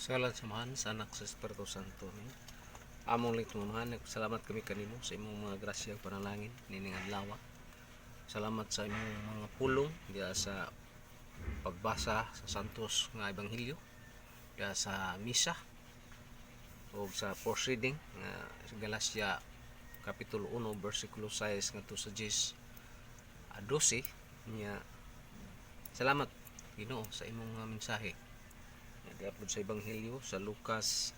Salamat samahan sa anak sa Espiritu Santo. Among lit mamahan, salamat kami kanimo sa imong mga grasya ug panalangin nining adlaw. Salamat sa imong mga pulong diya sa pagbasa sa santos nga ebanghelyo, diya sa misa o sa first reading nga sa Galacia kapitulo 1 bersikulo 6 ngadto sa 10 a 12 niya. Salamat Ginoo sa imong mga mensahe. Di-upload sa ebanghelyo sa Lucas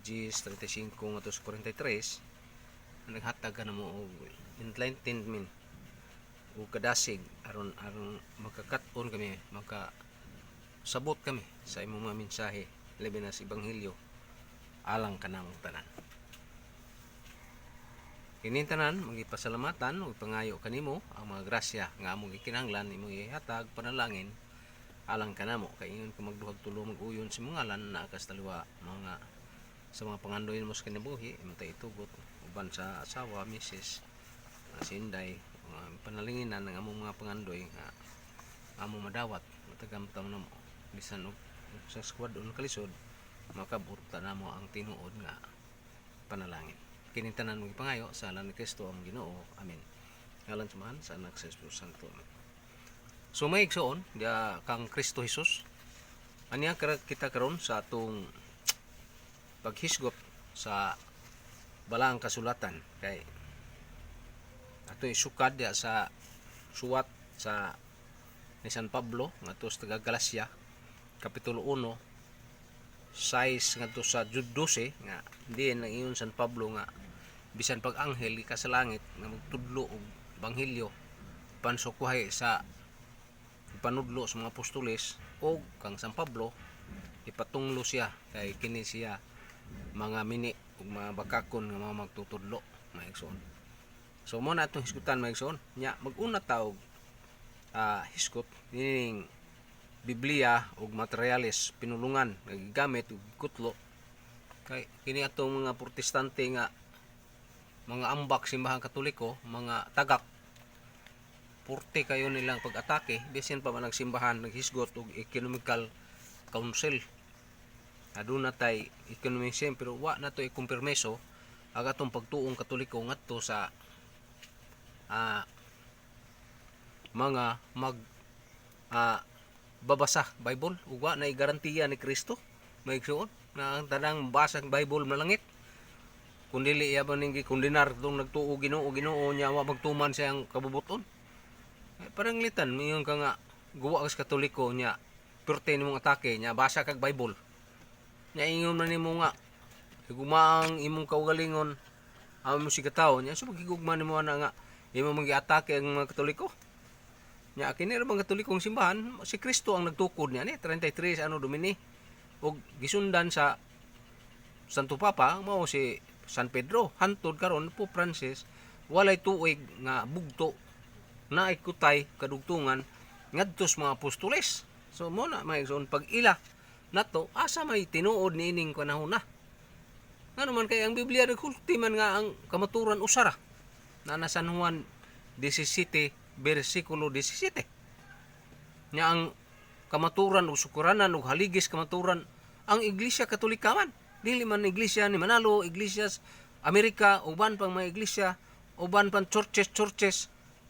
10:35 ngadto sa 43, naghatag na mo og enlightenment o kadasig aron magkakat-on kami, sabot kami sa imong mga mensahe labi na sa ebanghelyo alang kanamong tanan. Kining tanan magipasalamatan ug pangayo kanimo ang mga grasya nga among gikinahanglan imong ihatag panalangin alang kanamo kay ingon ka magduhag tulo mag-uyon si mga ngalan na kastalwa mga sa mga pangandoy mo sa kinabuhi imong tay itugot uban sa asawa misis sinday panalinginan ng among mga pangandoy nga among madawat matagamtam namo bisan og sa squad on kalisod makaburta namo ang tinuod nga panalangin. Kining tanan mo gipangayo sa ngalan ni Kristo ang Ginoo. Amen. Ngalan samahan sa anak sa Espiritu Santo. So may igsoon dia kang Kristo Jesus. Anya kita karon sa atong paghisgot sa balaang kasulatan kay ato isukad dia sa suwat sa ni San Pablo ngadto sa taga Galacia kapitulo 1 6 ngadto sa 12 nga diin ang iyon San Pablo nga bisan pag anghel ka sa langit nga magtudlo og ebanghelyo pansukuhay sa panudlo sa mga apostoles o kang San Pablo ipatunglo siya kay kini siya mga mini ug mga bakakon nga mga magtutudlo maigsoon. So mo na itong hisgutan maigsoon nya mag-una taog hisgot nining Biblia ug materialis pinulungan nga gigamit og kutlo kay kini atong mga protestante nga mga ambak simbahan katoliko mga tagak porte kayo nilang pag-atake bisan pa man nagsimbahan naghisgot og economical council aduna tay economism pero wa na to i-kumpirmeso ang atong pagtuong katoliko ngadto sa mga babasa Bible ug wa na i-garantiya ni Kristo maigsuon na ang tanang basang Bible malangit kundi iya ba ning gikondenar tong nagtuo Ginoo nya wa magtuman siyang kabubuton. Parang litan miyon ka nga guwa ka katoliko nya perte nimong atake nya basa kag Bible nya ingon man nimo nga higumaang imong kaugalingon amo si katawo nya so magigugma nimo na nga imo magi-atake ang mga katoliko nya kini ra bang katolikong simbahan si Kristo ang nagtukod niya ni 33 ano Domini ug gisundan sa Santo Papa mao si San Pedro hantod karon po Francis walay tuig nga bugto na ikutay kadugtungan ngadto sa mga apostoles. So mo na maigsoon pag ila nato asa may tinuod niining panahon na. Ngano man kay ang Biblia nagsulti man nga ang kamaturan usara na San Juan 17 bersikulo 17. Nya ang kamaturan ug sukuranan ug haligis kamaturan ang Iglesia Katolika man. Dili man iglesia ni Manalo, iglesias Amerika, uban pang mga iglesia, uban pang churches,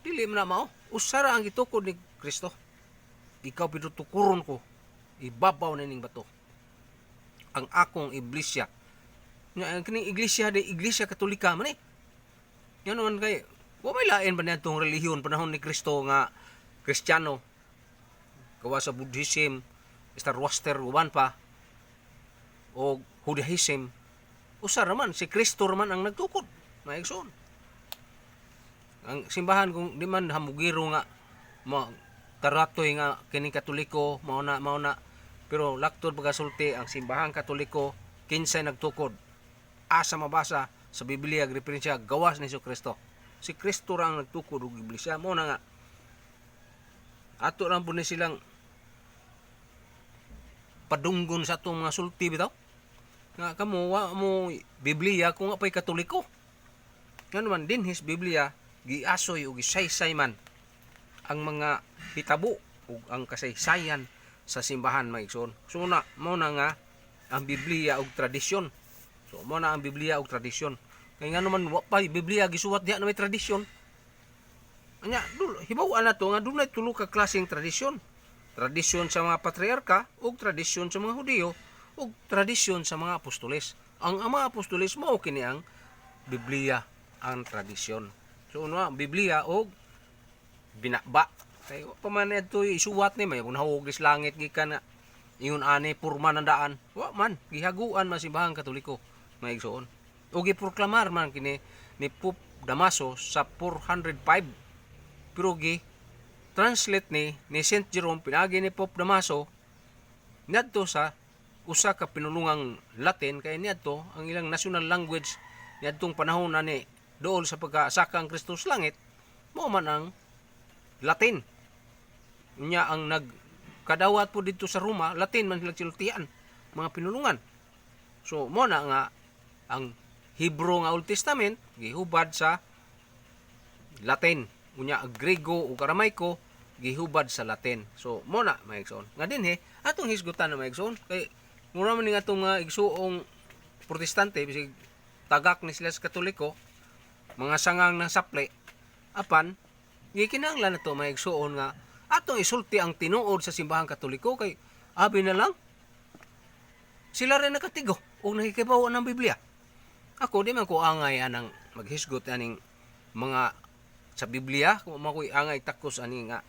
dili man na mao. Usara ang gitukod ni Kristo. Ikaw pinutukuron ko, ibabaw na ning bato. Ang akong iglesia. Nga kining iglesia de Iglesia Katolika man eh. Yan naman kay, wa may lain ba na itong relihiyon panahon ni Kristo nga Kristiyano. Gawa sa Buddhism, Zoroaster, uban pa, o Judaism, usar man si Kristo man ang nagtukod maigsoon. Ang simbahan kung di man hamugiro nga taratoy nga kining Katoliko mao na pero laktod pagasulti ang simbahan Katoliko kinsay nagtukod asa mabasa sa Biblia referensya gawas ni Kristo. Si Kristo ra ang nagtukod og iglesia mo na nga ato lang po ni silang padunggon sa atong mga sulti bitaw nga kamo wa mo Biblia kung apay Katoliko. Ngano man dinhis Biblia giasoy o gisaysay man ang mga hitabo ug ang kasaysayan sa simbahan maigsoon. So na mo na nga ang Biblia og tradisyon. So mo na ang Biblia og tradisyon. Kay nga naman wa pa Biblia gisuwat diha na may tradisyon. Anya, hibaw-an na to nga dunay tulo ka klaseng tradisyon. Tradisyon sa mga patriarka ug tradisyon sa mga Hudiyo ug tradisyon sa mga apostoles. Ang mga apostoles mao kini ang Biblia ang tradisyon. So ano ang Biblia og binakba. Kay pa man adto isuwat ni may unahog dis langit gikan na ingon ani purma ng daan. Wa man gihaguan man simbahang Katoliko maigsoon. O giproklamar man kini ni Pope Damaso sa 405. Pero translate ni Saint Jerome pinagi ni Pope Damaso niadto sa usa ka pinulungang Latin kay niadto ang ilang national language niadtong panahon na ni dool sa pagkasaka ang Kristo sa langit mao man ang Latin. Nya ang nagkadawat po dito sa Roma, Latin man sila siltian, mga pinulungan. So mo na nga ang Hebrew nga Old Testament gihubad sa Latin. Unya ang Grego ug Aramaico gihubad sa Latin. So mo na maigsoon. Nga dinhi atong hisgutan na maigsoon kay mura man nga atong igsuong Protestante bisig tagak ni sila sa Katoliko, mga sangang ng sapli apan gikinahanglan nato maigsuon nga atong isulti ang tinuod sa simbahang Katoliko kay abi na lang sila rin nakatigo o nakikibaw ng Biblia. Ako di man ko angay anang maghisgot aning mga sa Biblia kung makoy angay takos ani nga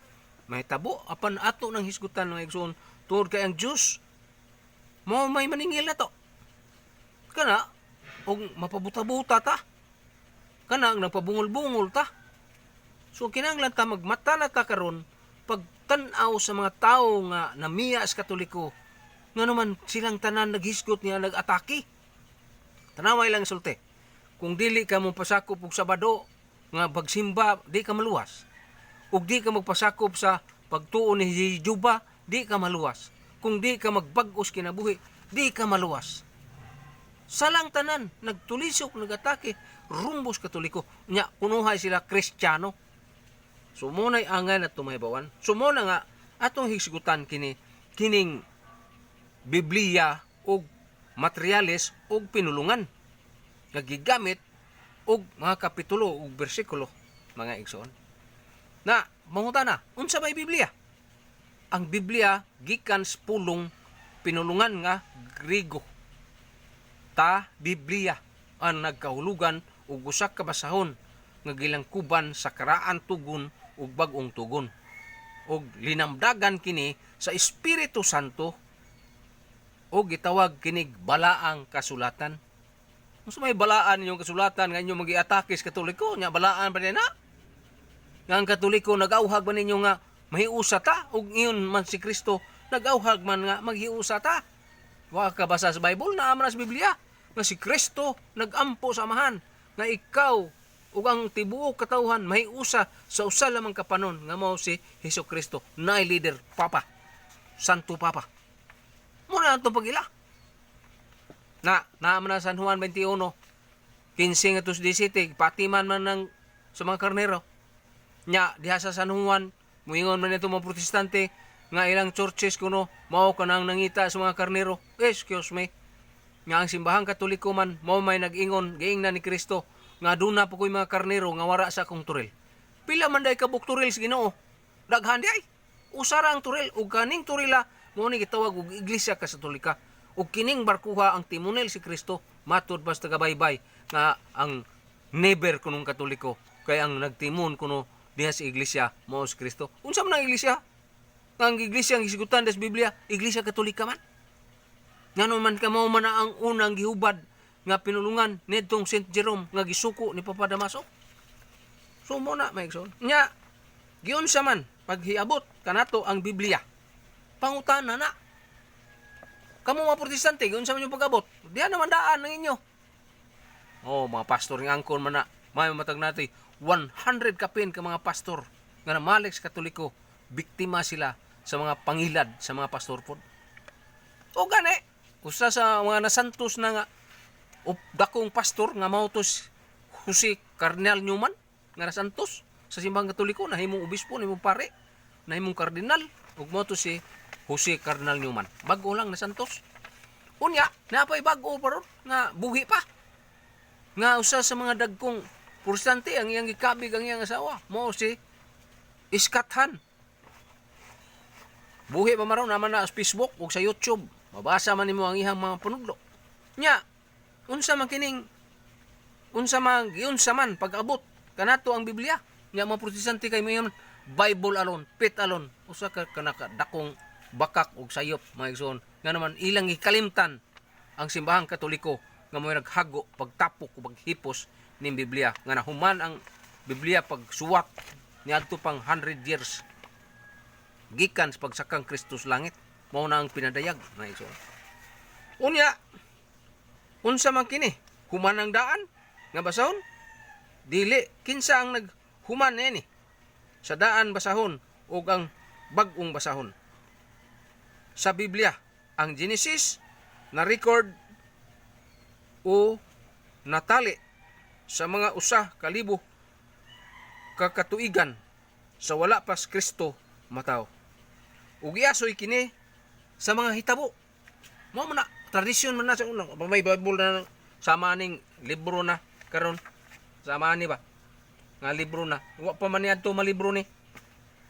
mahitabo apan ato nang hisgutan ng igsoon tungod kay ang Dios mao may maningil na to. Kana og mapabuta-buta ta. Kana ang nagpabungol-bungol ta. So kinahanglan ta magmata na ta karon pagtan-aw sa mga tawo nga namiya sa Katoliko nga naman silang tanan naghisgot niya nag-atake. Tanaway lang sulti. Kung dili ka mo pasakop og Sabado nga pagsimba, di ka maluwas. Ug di ka magpasakop sa pagtuo ni Juba, di ka maluwas. Kung di ka magbag-os kinabuhi, di ka maluwas. Salang tanan nagtulisok nagatake rumbos Katoliko nya kunuhay sila Kristiyano. So mo na'y angay na tumahibawan. So mo na nga atong hisgutan kining Biblia og materyales og pinulungan nagigamit og mga kapitulo ug bersikulo mga igsoon. Na mangutana, unsa may Biblia? Ang Biblia gikan sa pulong pinulungan nga Griego. Ta Biblia ang nagkahulugan ug usa ka basahon nga gilangkuban sa karaan tugon ug bag-ong tugon. Og linamdagan kini sa Espiritu Santo o gitawag kinig balaang kasulatan. Kung may balaan yung kasulatan nga inyo mag-iatake sa Katoliko, nya balaan ba na? Nga ang Katoliko nag-auhag ba ninyo nga mahiusa ta? O iyon man si Kristo nag-auhag man nga maghiusa ta? Wa ka basa sa Bible na amana sa Biblia nga si Kristo nag-ampo sa amahan nga ikaw ug ang tibuok katawhan mahiusa sa usa lamang ka panon nga mao si Hesukristo, naay leader Papa, Santo Papa. Muna ito pagila. Naaman na San Juan 21, 15 atos 17, patiman man ng sa mga karnero. Nya, diha sa San Juan, muingon man ito mga protestante, nga ilang churches kuno, mao ka nang nangita sa mga karnero. Excuse me. Nga ang simbahang Katoliko man, mao may nag-ingon, giingnan ni Kristo, nga duna po ko'y mga karnero, nga wara sa akong turil. Pila man day kabuk turil sa Ginoo. Daghan di ay. Usara ang turil, ug kaning turila, mo ni gitawag og Iglesia Katolika ug kining barkuha ang timunel si Kristo matud basta gabaybay nga ang never kunong Katoliko kay ang nagtimon kuno diha sa Iglesia mao si Kristo. Unsa man ang Iglesia? Ang Iglesia ang hisgutan sa Biblia, Iglesia Katolika man. Ngano man ka mao man ang unang gihubad nga pinulungan nitong Saint Jerome nga gisuko ni Papa Damaso. So mo na maigsoon. Nya giunsa man paghiabot kanato ang Biblia. Pangutana na. Kamu mga protestante, kung sa mga pag-abot, diyan naman daan ng inyo. Oh, mga pastor ng angkon man na, may matag natin, 100 kapin ka mga pastor, nga namalik sa Katoliko, biktima sila sa mga pangilad sa mga pastor po. O gani, usa sa mga nasantos na nga, dakong pastor, nga mautos, Jose Cardinal Newman, nga nasantos, sa simbang Katoliko, nahimong obispo, nahimong pare, nahimong kardinal, ug mautos si Jose Cardinal Newman. Bago lang na santos. Unya, napay bag-o pa ron nga buhi pa. Nga usa sa mga dagkong porsyente ang iyang gikabig ang iyang asawa, mao si Iskathan. Buhi pa maron naman na sa Facebook ug sa YouTube. Mabasa man nimo ang iyang mga panudlo. Nya, unsa man pag-abot kanato ang Biblia. Nya mga protestante kay mo Bible alone, pit alone, usa ka kanaka dakong bakak ug sayop mga igsoon. Nga naman ilang ikalimtan ang simbahang Katoliko nga mo naghago pagtapok ug paghipos ning Biblia nga nahuman ang Biblia pagsuwat niadto pang 100 years gikan sa pagsakang Kristus langit. Mao na ang pinadayag mga igsoon. Unya, unsa man kini? Human ang daan nga basahon? Dili kinsa ang naghuman niini sa daan basahon ug ang bag-ong basahon. Sa Biblia, ang Genesis na record o natali sa mga usa ka libo kakatuigan sa wala pas Kristo mataw. Ug iasoy kini sa mga hitabo. Mao man na tradisyon man na sa unang may Bible na sama ning libro na karon. Sama ni ba? Nga libro na. Wa pa man niadto malibro ni.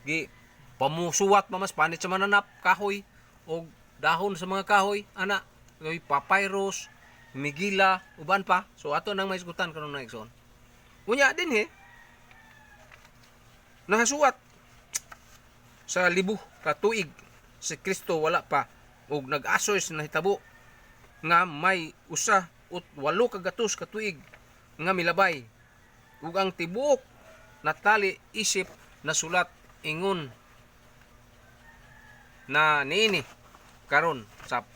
Gi pamusuwat pa mas panit sa mananap kahoy o dahon sa mga kahoy ana kay papyrus, migila, uban pa. So ato nang maisgutan karon na igsoon. Unya din nahasuwat sa libo ka tuig si Kristo wala pa ug nag-asoy sa nahitabo nga may usa ut 8 ka gatos ka tuig nga milabay ug ang tibuok natali isip na sulat ingon na niini karon sa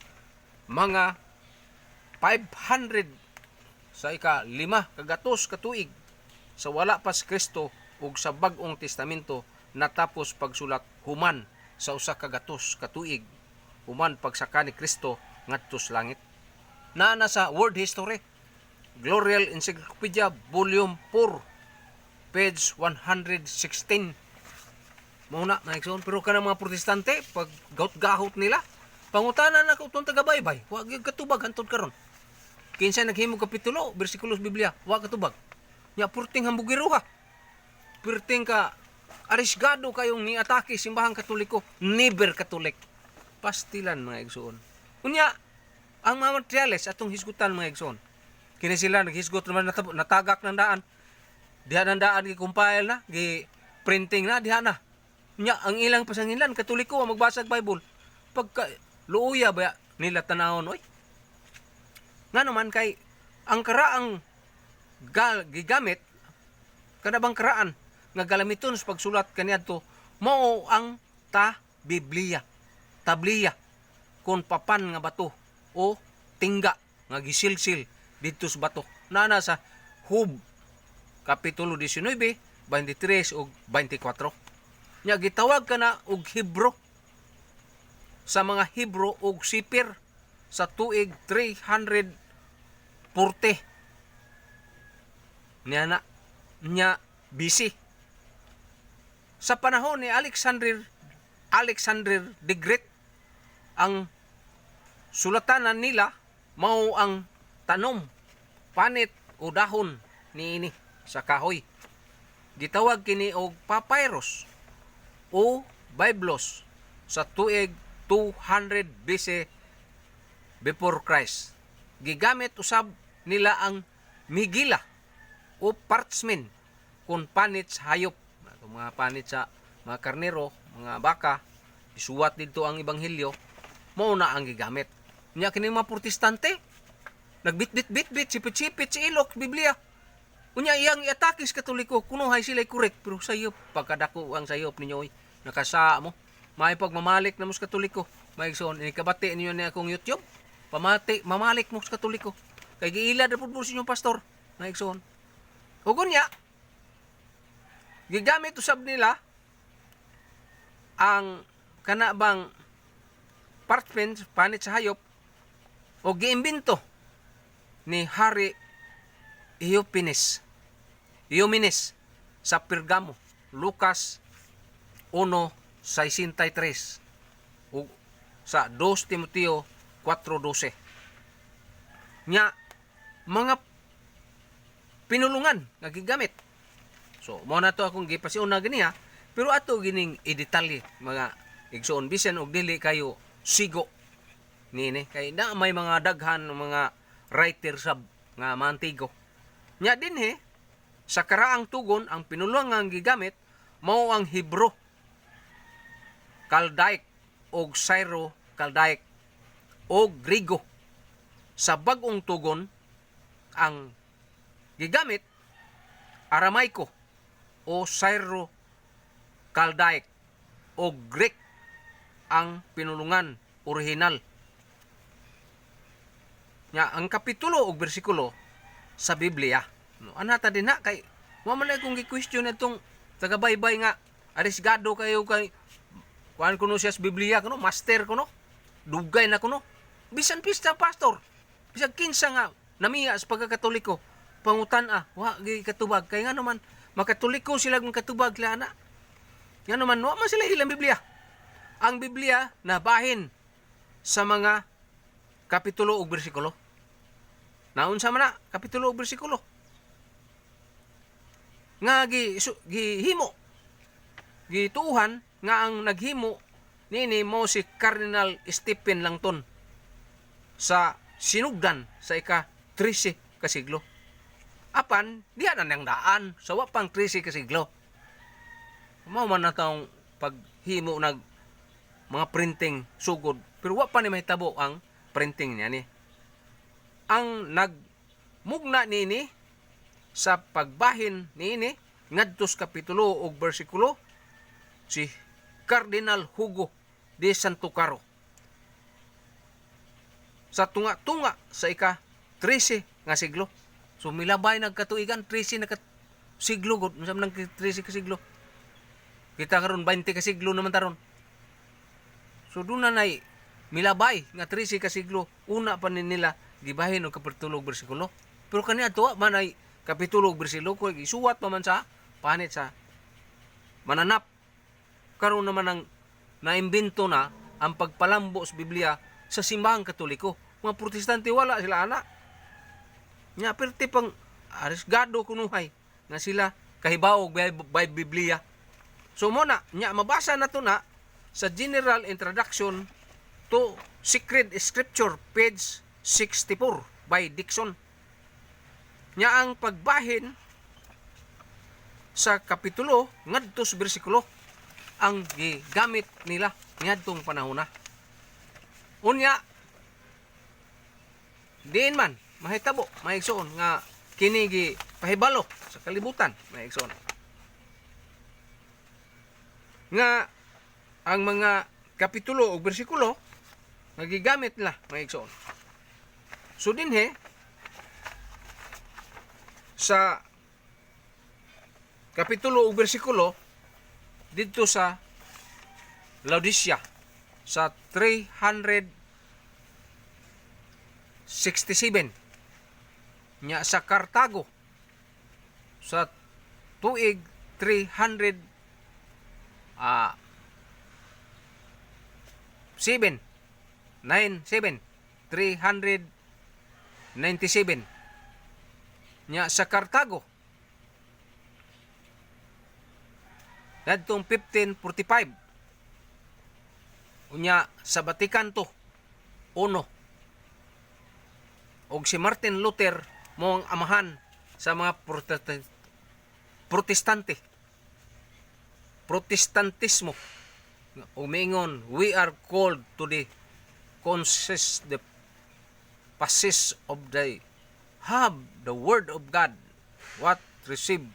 mga 500 sa ika-5 kagatos katuig sa wala pa si Kristo ug sa bag-ong testamento natapos pagsulat human sa usa ka gatos katuig human pagsaka ni Kristo ngadto sa langit. Naa na sa World History Glorial Encyclopedia Volume 4 page 116. Muna na igsoon pero kanang mga protestante pag gaut-gahot nila pangutanan na ko tong taga-baybay wa gyud katubag hantod karon. Kinsa naghimo kapitulo bersikulo sa Biblia wa katubag. Nya purting hambugiruha. Purting ka arisgado kayong ni atake simbahang Katoliko, never Katolik. Pastilan mga igsoon. Unya ang mga materyales atong hisgutan mga igsoon. Kini sila naghisgot naman natagak ng daan. Diha ng daan gi-compile na, gi-printing na diha na. Nya ang ilang pasangilan Katoliko magbasag Bible. Pagka luuya ba nila tanawon oy. Nga naman kay ang karaang gigamit kanabang karaan nga galamiton sa pagsulat kaniadto mao ang Biblia. Tabliya kung papan nga bato o tingga nga gisilsil didto sa bato. Nana sa Hub kapitulo 19, 23 ug 24. Nya gitawag kana og Hebro sa mga Hebro ug Sipir sa tuig 340. Nya BC. Sa panahon ni Alexander the Great, ang sulatanan nila mao ang tanom, panit o dahon niini sa kahoy. Gitawag kini og papyrus o Biblos sa tuig 200 BC before Christ. Gigamit usab nila ang migila o parchment kung panit sa hayop. Mga panit sa mga karnero, mga baka, isuwat dito ang ebanghelyo, mao na ang gigamit. Nya kini mga protestante, nagbit-bit-bit, sipit-sipit sa ilok, Biblia. Unya iyang iatake sa Katoliko, kunuhay sila correct, pero sayop, pagkadako ang sayop ninyo, nakasa mo, may pagmamalik na mo sa Katoliko. May igsoon, inikabati ninyo na akong YouTube, mamalik mo sa Katoliko. Kay giila na po sa inyong pastor, may igsoon. Hugon niya, gigamit usab nila ang kanabang parchment panit sa hayop o giimbento ni Hari Eumenes sa Pergamo, Lucas 1:63 o sa 2 Timoteo 4:12. nya mga pinulungan nga gigamit. So mo na to akong gipasiuna gani ha, pero ato gining i-detalye mga igsoon bisan og dili kayo sigo nini kay na may mga daghan mga writer sab nga mantigo. Nya dinhi sa karaang tugon ang pinulungan nga gigamit mao ang Hebro, Chaldaic og Syro-Chaldaic o Griego. Sa bag-ong tugon ang gigamit Aramaiko o Syro-Chaldaic o Greek ang pinulungan orihinal. Nya ang kapitulo o bersikulo sa Biblia no anata din na kay wa man kung gi-question itong taga-baybay nga arisgado kayo kay kuan kuno siya sa Biblia kuno master kuno dugay na kuno bisan pista pastor bisag kinsa nga namiya sa pagkakatoliko pangutan wa gi katubag kay nga naman makatoliko sila ng katubag la ana nga naman wa man sila ilang Biblia. Ang Biblia nabahin sa mga kapitulo ug bersikulo. Naunsa man na kapitulo ug bersikulo nga gihimo gituuhan nga ang naghimo nini mo si Cardinal Stephen Langton sa sinugdan sa ika-13 ka siglo. Apan diha na nang daan sa wa pang 13 ka siglo. Mao man na taong paghimo nag mga printing sugod pero wa pa ni mahitabo ang printing niya ni. Ang nagmugna nini sa pagbahin nini ngadto sa kapitulo ug bersikulo si Cardinal Hugo de Santo Caro. Sa tunga-tunga sa ika-13 nga siglo. So milabay nagkatuigan 13 na siglo gud unsa man 13 ka siglo. Kita karon 20 ka siglo naman taron. So doon na nay milabay nga 13 ka siglo una pa nila gibahin og kapitulo ug bersikulo. Pero kaniya to man ay kapitulo ug bersikulo ko gisuwat pa man sa panit sa mananap. Karon naman ang naimbento na ang pagpalambo sa Biblia sa simbahang Katoliko. Mga Protestante wala sila ana. Nya perti pang arisgado kunuhay nga sila kahibaw by Biblia. So mo na nya mabasa na to na sa General Introduction to Sacred Scripture page 64 by Dixon. Nya ang pagbahin sa kapitulo ngadto sa bersikulo ang gigamit nila niadtong panahon na. Unya diin man mahitabo maigsoon nga kini gi pahibalo sa kalibutan maigsoon nga ang mga kapitulo o bersikulo nga gigamit nila maigsoon. So dinhi sa kapitulo o bersikulo dito sa Laodicea sa 367 nya sa Cartago sa tuig 397 nya sa Cartago dadtong 1545 unya sa Vatican to uno og si Martin Luther mo ang amahan sa mga protestantismo o mingon we are called to the consist the passes of the have the word of God what received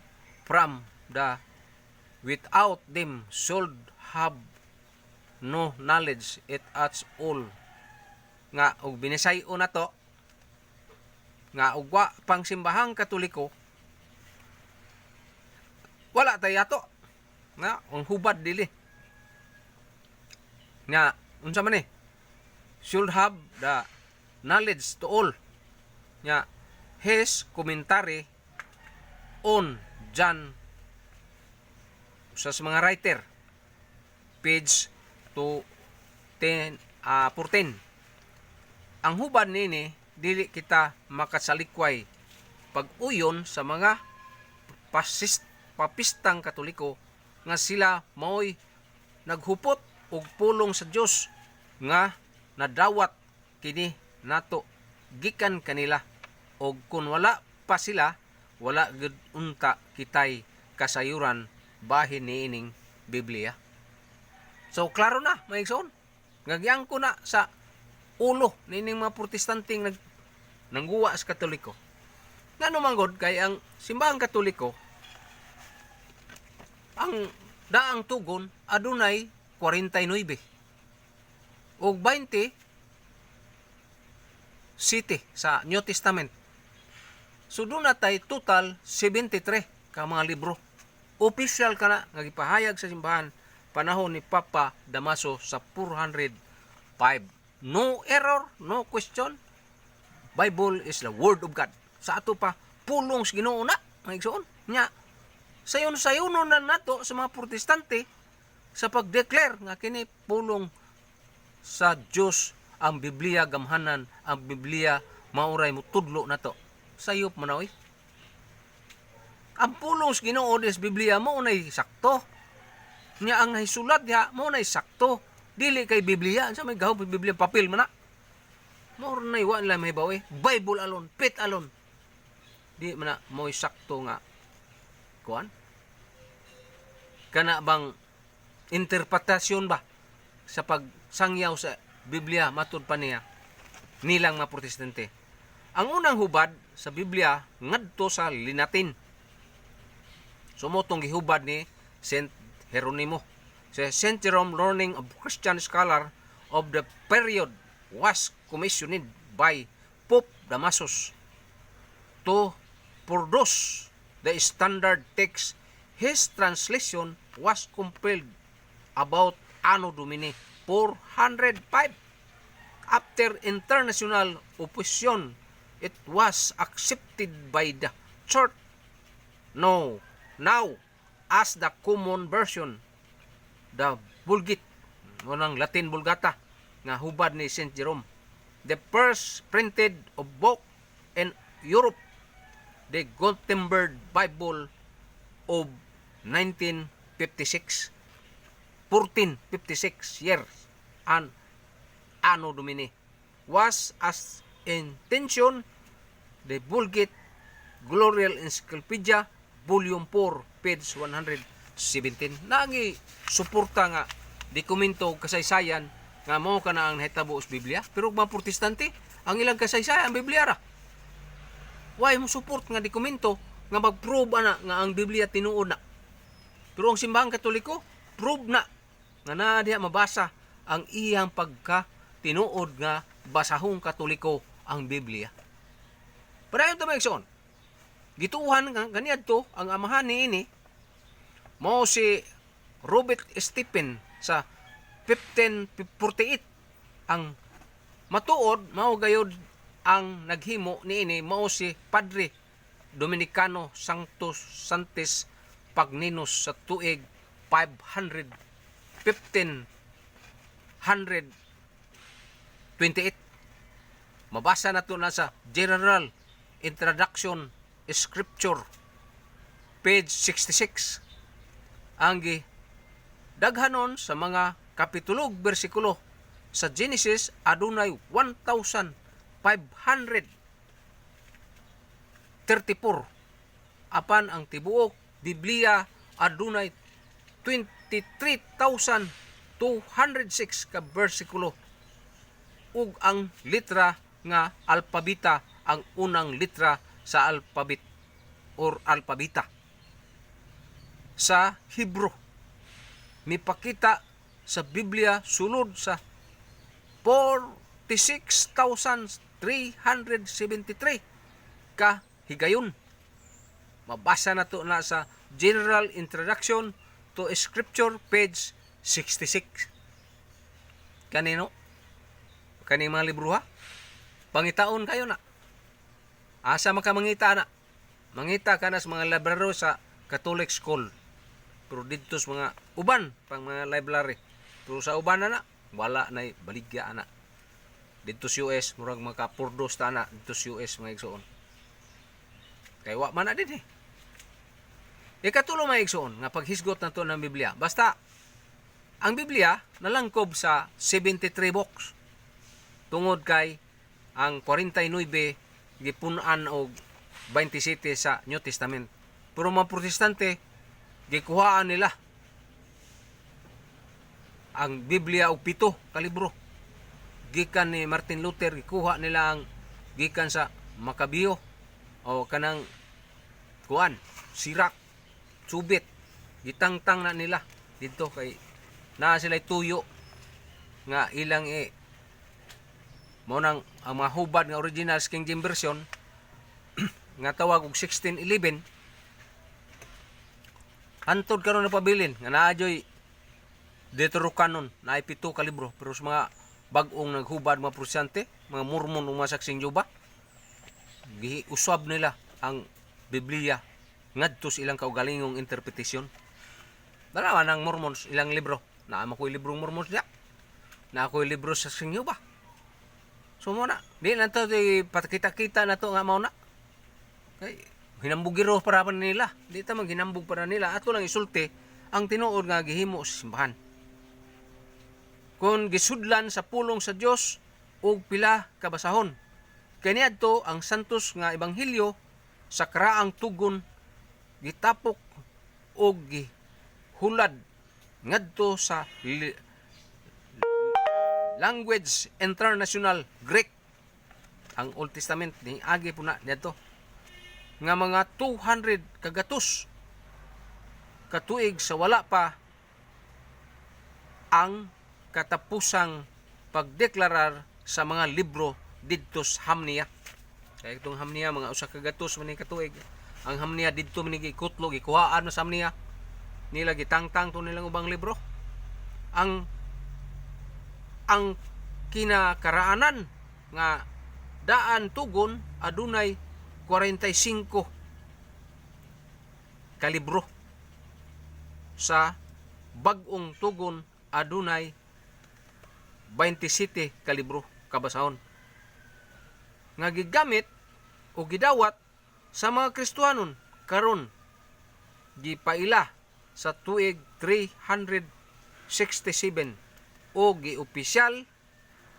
from the without them should have no knowledge it at all nga og binisayo na to nga ugwa pang simbahang Katoliko wala tayo nga ang hubad dili nga unsa man should have the knowledge to all nga his commentary on John sa mga writer page 14 ang hubad nini dili kita makasalikway pag-uyon sa mga papistang Katoliko nga sila mao'y naghupot og pulong sa Dios nga nadawat kini nato gikan kanila, og kung wala pa sila, wala gud unta kitay kasayuran bahin niining Biblia. So klaro na mga igsoon, ngagyang ko na sa ulo nining mga protestanting nangguwa sa Katoliko. Ngano man gud kay ang simbahang Katoliko ang daang tugon adunay 49 og 20 city sa New Testament. So doon natay total 73 ka mga libro. Official ka na nga gipahayag sa simbahan panahon ni Papa Damaso sa 405. No error, no question. Bible is the word of God. Sa ato pa pulong sa Ginoo na mga igsoon nya. Sayon na nato sa mga protestante sa pag-declare nga kini pulong sa Dios ang Biblia gamhanan, ang Biblia mauray mo tudlo nato. Sayop man oy. Ang pulong sa Ginoo des Biblia mo unay sakto. Nya ang nahisulat diha mo unay sakto. Dili kay Biblia, sa may gahom Biblia papel man na. Mo nay wa nila may bawi. Bible alone, pit alone. Di man na mo sakto nga kuan. Kana bang interpretasyon ba sa pagsangyaw sa Biblia matud pa niya nilang mga protestante. Ang unang hubad sa Biblia ngadto sa linatin. Sumotong gihubad ni Saint Jeronimo. Sa Saint Jerome, learning of Christian scholar of the period, was commissioned by Pope Damasus to produce the standard text. His translation was compiled about Anno Domini 405. After international opposition, it was accepted by the church now as the common version, the Vulgate, unang Latin Vulgata nga hubad ni Saint Jerome. The first printed of book in Europe, the Gutenberg Bible of 1956. 1456 years and Anno Domini was as intention the Vulgate Glorial Encyclopedia Volume 4 page 117. Nangi suporta nga dokumento kasaysayan nga mao kana ang nahitabo sa Biblia, pero mga protestante ang ilang kasaysayan Biblia ra. Why mo support nga dokumento nga mag-prove ana nga ang Biblia tinuod na. Pero ang simbahang Katoliko prove na nga na diha mabasa ang iyang pagka-tinuod nga basahong Katoliko ang Biblia. Padayon ta maigsoon. Gituuhan nga kaniadto ang amahan niini mao si Robert Stephen sa 1548. Ang matuod mao gayud ang naghimo niini mao si Padre Dominicano Sanctus Santis Pagninus sa tuig 1528. Mabasa nato na sa General Introduction Scripture page 66. Ang daghanon sa mga kapitulog bersikulo sa Genesis adunay 1534. Apan ang tibuok Biblia adunay 23,206 ka bersikulo. Ug ang litra nga alpabeta ang unang litra sa alpabet or alpabeta sa Hebrew. Mipakita sa Biblia sulod sa 46,373 ka higayon. Mabasa na to na sa General Introduction to Scripture page 66. Kanino? Kaning mga libro ha? Pangitaon kayo na. Asa makamangita na? Mangita ka na sa mga library sa Catholic School. Pero dito sa mga uban pang mga library. Pero sa uban na wala na baligya na. dito sa US murag makapurdos ta na dito sa US mga igsoon. Kay wa man na din eh. Ikatulo mga igsoon nga paghisgot nato ng Biblia. Basta ang Biblia nalangkob sa 73 books. Tungod kay ang 49 gipunan og 27 sa New Testament. Pero mga Protestante gikuhaan nila ang Biblia og 7 ka libro. Gikan ni Martin Luther gikuha nila ang gikan sa Makabeo o kanang kuan Sirak Subit gitangtang na nila dito kay naa sila tuyo nga ilang mao nang ang mga hubad nga original King James version nga tawag og 1611 hantod karon na pabilin nga naadyoy Deuterocanon na 7 ka libro pero sa mga bag-ong naghubad mga Protestante, mga Mormon o mga saksing Jehova giusab nila ang Biblia ngadto sa ilang kaugalingong interpretasyon. Dalawa ng Mormons ilang libro. Naa makoy librong Mormons diya. Naa koy libro sa saksing Jehova. So mo na, di na to patakita-kita na to nga mao na. Kay hinambugiro para pa nila. Di ta man hinambug para nila. Ato lang isulti ang tinuod nga gihimo sa simbahan. Kung gisudlan sa pulong sa Dios og pila ka basahon. Kaniadto ang santos nga ebanghelyo sa karaang tugon gitapok og gihulad ngadto sa language international Greek. Ang Old Testament ni agi po na dito nga mga 200 kagatos katuig sa wala pa ang katapusang pagdeklarar sa mga libro didto sa Hamnia. Kaya itong Hamnia mga usa ka gatos man ni katuig. Ang Hamnia didto man ni gikutlo gikuhaan sa Hamnia. Nila gitangtang to nilang ubang libro. Ang kinakaraanan nga daan tugon adunay 45 ka libro. Sa bag-ong tugon adunay 27 ka libro kabasahon nga gigamit o gidawat sa mga Kristiyanon karon gipaila sa tuig 367 o giopisyal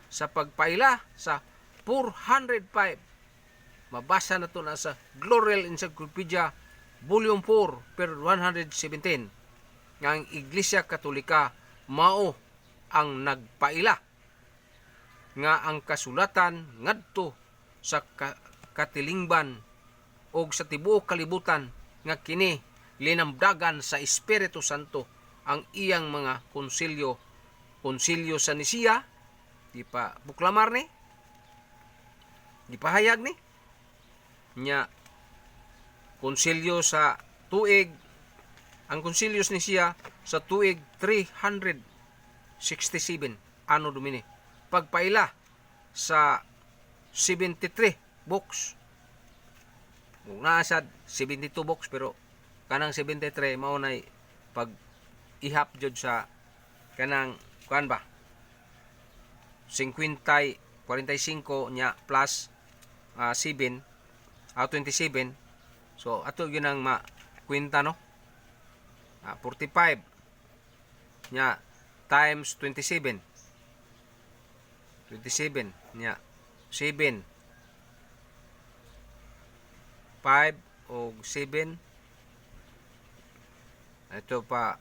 sa pagpaila sa 405. Mabasa na to na sa Glorial Encyclopedia Volume 4 per 117 nga ang Iglesia Katolika mao ang nagpaila nga ang kasulatan ngadto sa katilingban o sa tibuok kalibutan nga kini linamdagan sa Espiritu Santo ang iyang mga konsilyo sa Nisiya di pa buklamar ni di pa hayag ni nya konsilyo sa tuig ang konsilyo sa Nisiya sa tuig 367 ano Domini pagpaila sa 73 books. Nasad 72 books pero kanang 73 mao nay pag ihap jud sa kanang kuan ba 50 45 nya plus 7 27 so ato gyud ang makwenta no 45 nya times 27 nya 7 5 o 7 ito pa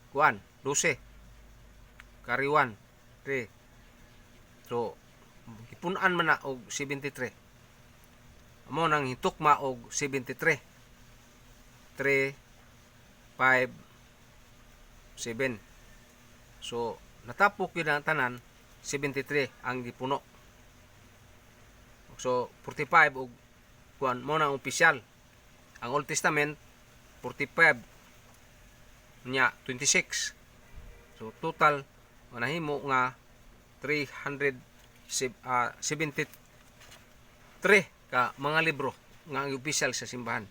kuan 12 carry 1 3 so gipunan man na og 73 amo nang hitukma og 73 3 5 7 so natapok yun ang tanan 73 ang gipuno so 45 og kuan mo nang opisyal ang Old Testament 45 nya 26 so total manahimo nga 373 ka mga libro nga ang opisyal sa simbahan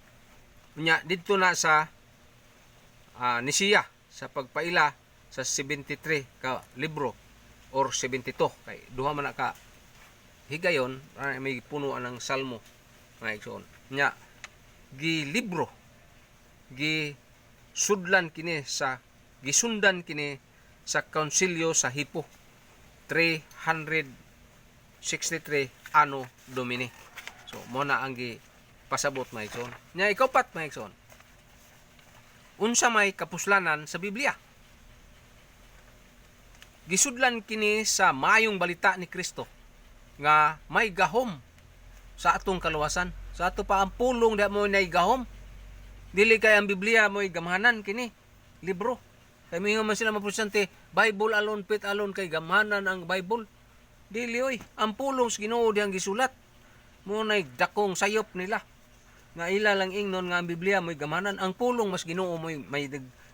nya didto na sa Nisiya sa pagpaila sa 73 ka libro or 72 kay duha man na ka higayon may puno ng salmo mga igsoon nya gilibro gisudlan kini sa gisundan kini sa konsilyo sa Hippo 363 Anno Domini. So mo na ang gipasabot mga igsoon nya ikapat mga igsoon unsa may kapuslanan sa Biblia. Gisudlan kini sa maayong balita ni Kristo nga may gahom sa atong kaluwasan. Sa ato pa ang pulong da mo nay gahom. Dili kay ang Biblia mo'y gamhanan kini libro. Kay mingon man sila maprosente, Bible alone, pit alone kay gamhanan ang Bible. Dili oy, ang pulong sa Ginoo diyang gisulat. Mo nay dakong sayop nila. Nga ila lang ingnon nga ang Biblia mo'y gamhanan, ang pulong mas Ginoo mo'y may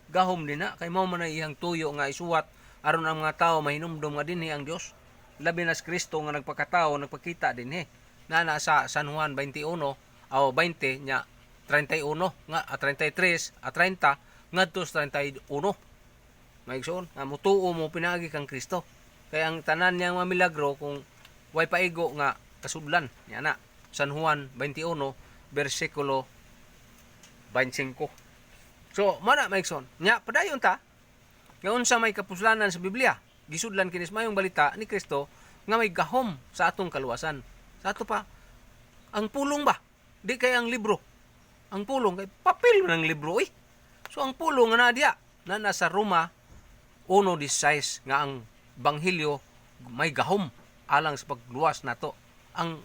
gahom din na kay mao man iyang tuyo nga isuwat aron ang mga tao mahinumdum nga dinhi ang Dios. Labi na si Kristo nga nagpakatao, nagpakita dinhi. Na sa San Juan 21 o 20 nya 31 nga 33 30 ngadto sa 31. Maigsoon, nga mutuo mo pinagi kang Kristo. Kaya ang tanan niyang mga milagro kung way paigo nga kasudlan nya na San Juan 21 bersikulo 25. So, mana maigsoon. Nya padayon ta nga unsa may kapuslanan sa Biblia. Gisudlan kinis mayong balita ni Kristo nga may gahom sa atong kaluwasan. Sa ato pa ang pulong ba? Di kay ang libro. Ang pulong kay papel ng libro eh. So ang pulong nga na diya na nasa Roma 1:16 nga ang Banghilyo may gahom alang sa pagluwas nato. Ang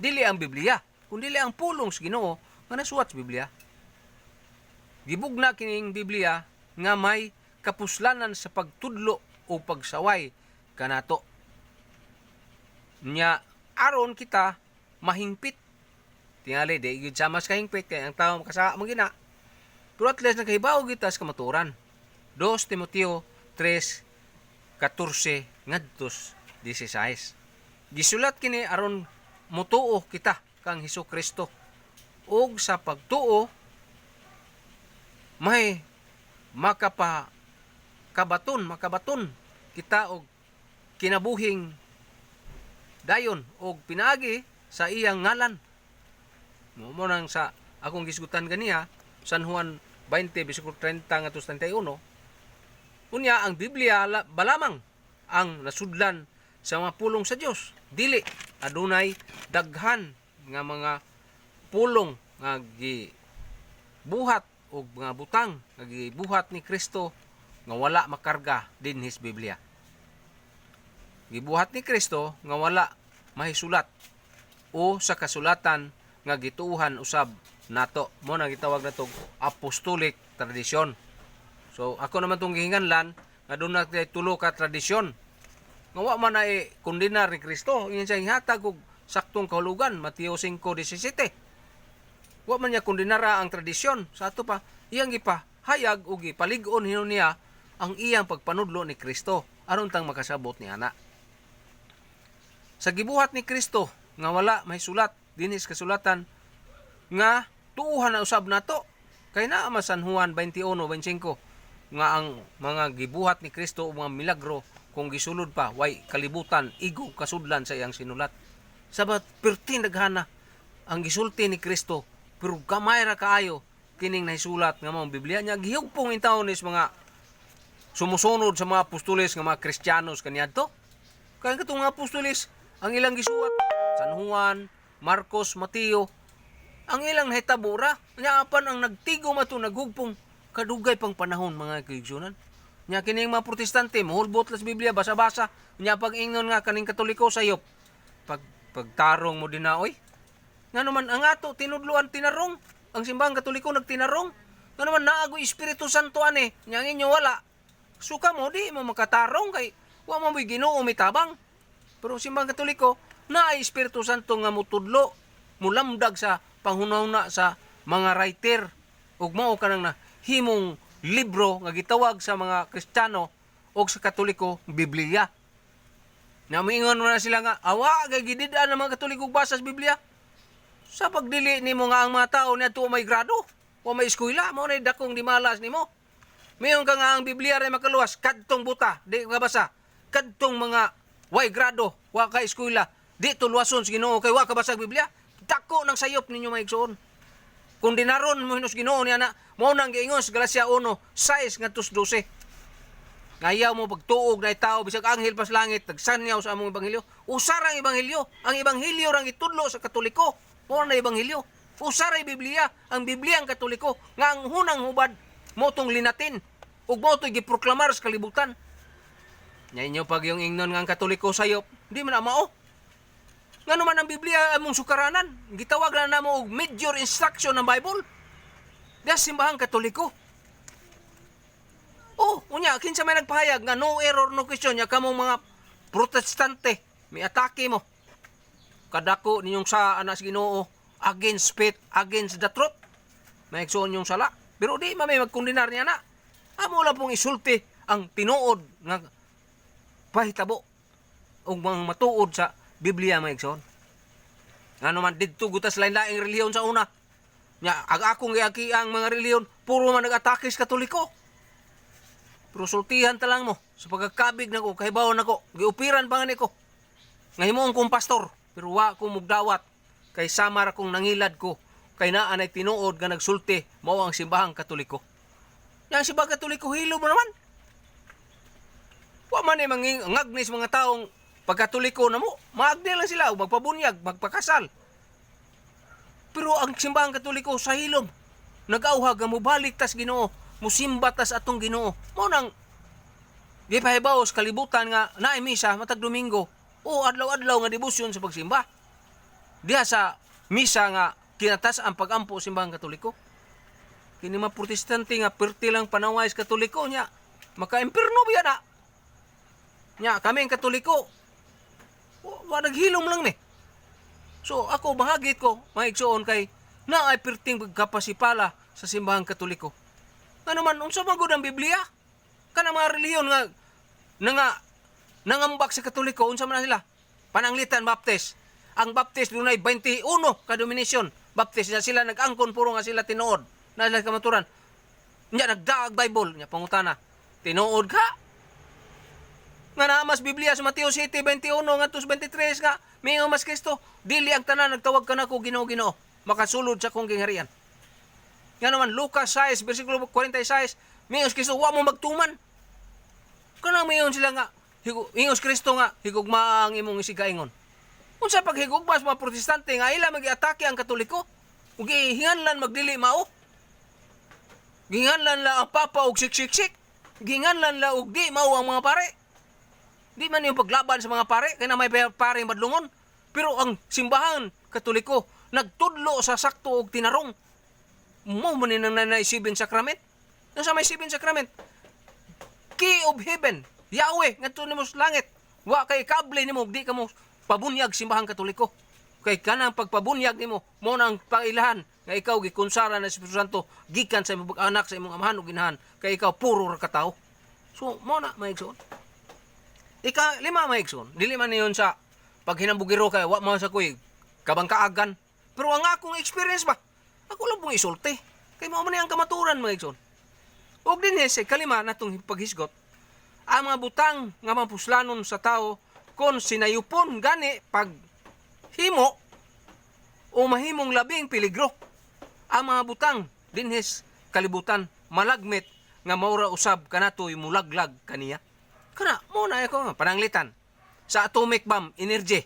dili ang Biblia, kundi ang pulong sa Ginoo nga nasuwat sa Biblia. Gibugna kining Biblia nga may kapuslanan sa pagtudlo o pagsaway kanato. Nya aron kita mahingpit. Tingali di gyud sa mas kahingpit kay ang tawo makasa magina. Pero at least nakahibaw kita sa kamaturan. 2 Timoteo 3:14 ngadto 16. Gisulat kini aron mutuo kita kang Hesukristo. Og sa pagtuo may makabaton kita og kinabuhing dayon og pinagi sa iyang ngalan. Mo nang sa akong gisgutan ganiya San Juan 20 bersikulo 30 ngadto 31. Unya ang Biblia balamang ang nasudlan sa mga pulong sa Dios. Dili adunay daghan nga mga pulong nga gibuhat og mga butang nga gibuhat ni Kristo nga wala makarga dinhi sa Biblia. Gibuhat ni Kristo nga wala mahisulat o sa kasulatan nga gituuhan usab nato. Mo na gitawag natong apostolic tradisyon. So ako naman tong gihinganlan nga doon na tulo ka tradisyon. Nga wa man ay kondenar ni Kristo. Iyan siya ihatag og saktong kahulugan Mateo 5:17. Wa man niya kondinara ang tradisyon. Sa ato pa iyang gipahayag og gipalig-on hinon niya ang iyang pagpanudlo ni Kristo aron tang makasabot ni ana. Sa gibuhat ni Kristo nga wala may sulat dinhi sa kasulatan nga tuuhan na usab nato kay naa San Juan 21:25 nga ang mga gibuhat ni Kristo o mga milagro kung gisulod pa way kalibutan igo kasudlan sa iyang sinulat. Sabat pertin daghana ang gisulti ni Kristo pero gamay ra kaayo kining nahisulat nga mga Biblia nya gihugpong in taon is mga sumusunod sa mga apostoles nga mga Kristiyanos kaniadto. Kaya katong mga apostoles ang ilang gisuwat San Juan, Marcos, Mateo, ang ilang nahitabura nya apan ang nagtigo mato naghugpong kadugay pang panahon mga kaigsunan. Nya kining mga protestante mohulbot las Biblia basa-basa nya pag ingnon nga kaning Katoliko sayop pagtarong mo din na oy. Nga naman ang ato tinudluan tinarong ang simbahang Katoliko nagtinarong. Nga naman naagoy Espiritu Santo ani nya inyo wala. Suka mo di mo makatarong kay wa mo Ginoo mitabang. Pero simbahang Katoliko na ay Espiritu Santo nga mutudlo mulamdag sa panghunahuna sa mga writer ug mao kanang nahimong libro nga gitawag sa mga Kristiyano o sa Katoliko Biblia. Namingon na sila nga awa kay gidid-an ang mga Katoliko basa sa Biblia. Sa pagdili nimo nga ang mga tao niadto may grado o may eskwela mo na dakong di malas nimo. Mayon ka nga ang Biblia ray makaluwas kadtong buta di ka basa. kadtong mga way grado, wa ka eskwela, di tulwason sa Ginoo kay wa ka basag Biblia. Dako ng sayop ninyo mga igsoon. Kung dinaron mo hinos Ginoo niya na, mo nang giingon sa Galacia 1:6 ngadto 12. Ngayaw mo pagtuog na tao bisag anghel pas langit nagsanyaw sa among ebanghelyo. Usar ang ebanghelyo. Ang ebanghelyo rang itudlo sa Katoliko. Mo na ebanghelyo. Usar ang Biblia, ang Biblia ang Katoliko nga ang hunang hubad mo tong linatin ug mo to'y giproklamar sa kalibutan. Nya inyo pag yung ingnon nga ang Katoliko sayop, di man na mao. Nga naman ang Biblia among sukaranan, gitawag na namo og major instruction ng Bible. Diya simbahang Katoliko. Oh, unya kinsa may nagpahayag nga no error no question nya kamong mga protestante, may atake mo. Kadako ninyong sa anas Ginoo against faith, against the truth. May igsoon yung sala. Pero di may magkondenar niya na. Amo lang pong isulti ang tinuod nga pahitabo o mga matuod sa Biblia mga igsoon. Nga naman didto gutas lain-laing reliyon sa una. Nya akong giaki ang mga reliyon puro man nag-atake sa Katoliko. Pero sultihan ta lang mo sa pagkakabig nako kahibaw nako giupiran pa nga niko. Nga himoon kong pastor pero wa ko mugdawat kay samar akong nangilad ko kay naa nay tinuod nga nagsulti mao ang simbahang Katoliko. Yang simbahang Katoliko hilo mo naman. Wa man ay mangagnis mga taong pagkatoliko na mo, maagdi lang sila, magpabunyag, magpakasal. Pero ang simbahang Katoliko sa hilom, nag-auhag nga mo balik tas Ginoo, musimba tas atong Ginoo. Mo nang di pahibaw sa kalibutan nga naay misa matag Domingo o adlaw-adlaw nga debosyon sa pagsimba. Diha sa misa nga kinatas ang pagampo simbahang Katoliko. Kini mga protestante nga perti lang panaway sa Katoliko nya, maka-imperno biya na. Nya kami ang Katoliko, wa naghilom lang ni. So ako bahagit ko maigsoon kay naay perting pagkapasipala sa simbahang Katoliko. Nga naman unsa man gud ang Biblia? Kana mga reliyon nga nangambak sa Katoliko unsa man sila? Pananglitan baptist. Ang baptist dunay 21 ka denominasyon. Baptist na sila nag-angkon puro nga sila tinuod. Na sila kamaturan. Nya nagdaag Bible nya pangutana. Tinuod ka? Nga naamas Biblia sa Mateo 7:21 ngadto 23 nga mingon mas Kristo dili ang tanan nagtawag kanako Ginoo makasulod sa kong gingharian. Nga naman Lucas 6 bersikulo 46 mingon Kristo wa mo magtuman. Kana mingon sila nga mingon Kristo nga higugma ang imong isigaingon. Unsa pag higugma sa mga protestante nga ila magi-atake ang Katoliko ug gihinganlan magdili mao. Ginganlan la ang papa og siksik. Ginganlan la og di mao ang mga pare. Di man yung paglaban sa mga pare, kaya na may pare madlungon. Pero ang simbahan Katoliko, nagtudlo sa sakto og tinarong. Mo man nang nanay 7 sacrament. Nang sa may 7 sacrament, key of heaven, Yahweh, ngadto nimo sa langit. Wa kay kable nimo, di ka mo pabunyag simbahan Katoliko. Kay kanang pagpabunyag nimo, mo nang pailahan, nga ikaw gikunsara na sa Espiritu Santo, gikan sa imong anak sa imong amahan ug ginahan, kay ikaw puro ra ka tawo. So, mo na maigsoon. Ika-5 maigsoon. Dili man niyon sa paghinambugiro kay wa man sa kuy kabangkaagan. Pero ang akong experience ba, ako lang pong isulti. Kay mao man ang kamaturan maigsoon. Og dinhi sa kalima natong paghisgot, ang mga butang nga mapuslanon sa tao kon sinayupon gani pag himo o mahimong labing peligro. Ang mga butang dinhis kalibutan malagmit nga maura usab kanatoy mulaglag kaniya. Kana mo na ako pananglitan sa atomic bomb energy.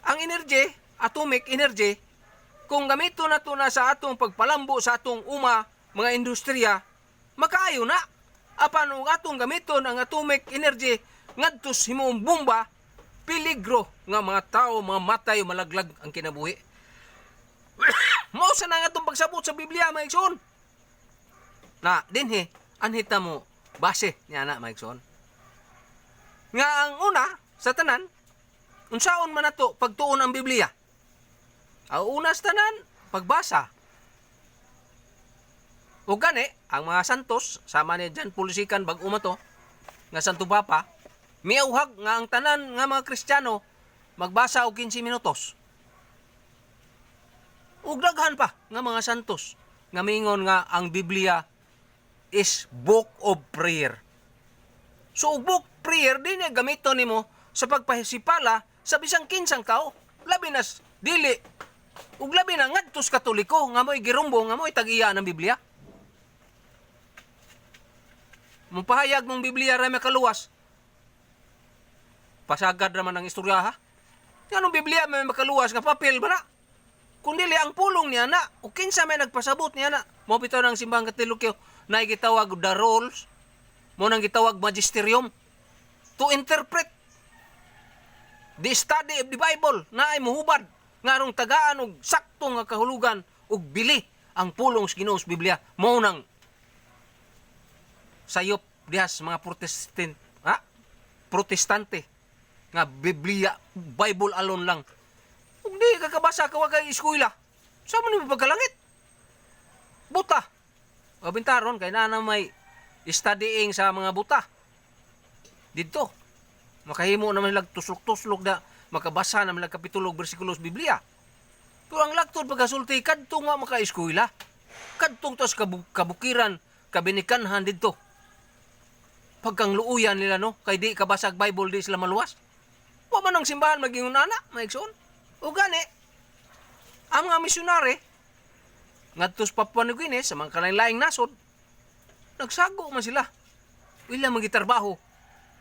Ang energy, atomic energy, kung gamito na to na sa atong pagpalambo sa atong mga industriya, makaayo na. Apan kung atong gamiton ang atomic energy ngadto sa himong bomba, peligro nga mga tao, mga matay o malaglag ang kinabuhi. Mao sa na nga itong pagsabot sa Biblia, maigsoon. Na, dinhi, anhita mo, base niya na, maigsoon. Nga ang una, sa tanan, unsaon man nato pagtuon ang Biblia. Ang una sa tanan, pagbasa. O gani, ang mga santos, sama ni Jan Pulisikan, bag umato, nga Santo Papa, miauhag nga ang tanan nga mga Kristiyano, magbasa og 15 minutos. Ug daghan pa nga mga santos nga mingon nga ang Biblia is book of prayer. So book prayer di niya gamiton nimo sa pagpahisipala sa bisang kinsang tao. Labi na dili ug labi na ngadtos Katoliko nga mo'y girumbo nga mo'y tag-iya ng Biblia. Mupahayag mong Biblia ra makaluwas. Pasagad naman ang istorya ha. Anong Biblia may makaluwas nga papel ba na? Kung dili ang pulong niya na, o kinsa may nagpasabot niya na. Mo bitaw ng simbang Katoliko na gitawag the roles, mo nang gitawag magisterium to interpret the study of the Bible na ay muhubad nga rong tagaan og sakto nga kahulugan ug bili ang pulong sa Ginoo sa Biblia. Mo nang sayop dihas mga protestante nga Biblia, Bible alone lang. Kung di kakabasa ka wag kay eskwela, sa mo ni pagkalangit? Buta. O bintaron kay na may studying sa mga buta. Dito. Makahimo naman lag tuslok-tuslok na makabasa naman lag kapitulo bersikulo sa Biblia. Pero ang lagtod pagkasulti kadtong nga maka-eskwela. Kadtong tos kabukiran, kabinikanhan dito. Pagkang luuyan nila no, kay di kabasag Bible di sila maluwas. Wa man ang simbahan maging unana, maigsoon. O gani, ang mga misyonary, ngadtos Papua New Guinea sa mga kalain-laing nasod, nagsago man sila. Ilang magitrabaho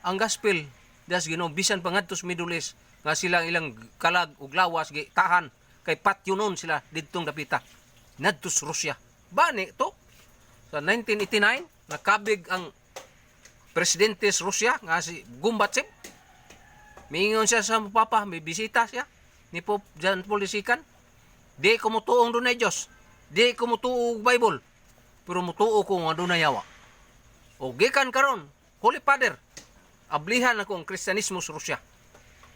ang gospel das Ginoo bisan pa ngadtos Middle East nga silang ilang kalag ug lawas gi tahan kay patyunon sila didtong dapita. Ngadtos Russia. Bani to sa 1989 nakabig ang presidente sa Russia nga si Gorbachev. Mingon siya sa papa, may bisita siya ni Pope John Paul II. Di ko mutuong dunay Dios. Di ko mutuo og Bible. Pero mutuo ko nga dunay yawa. O gikan karon, Holy Father, ablihan ako ang Kristyanismo sa Russia.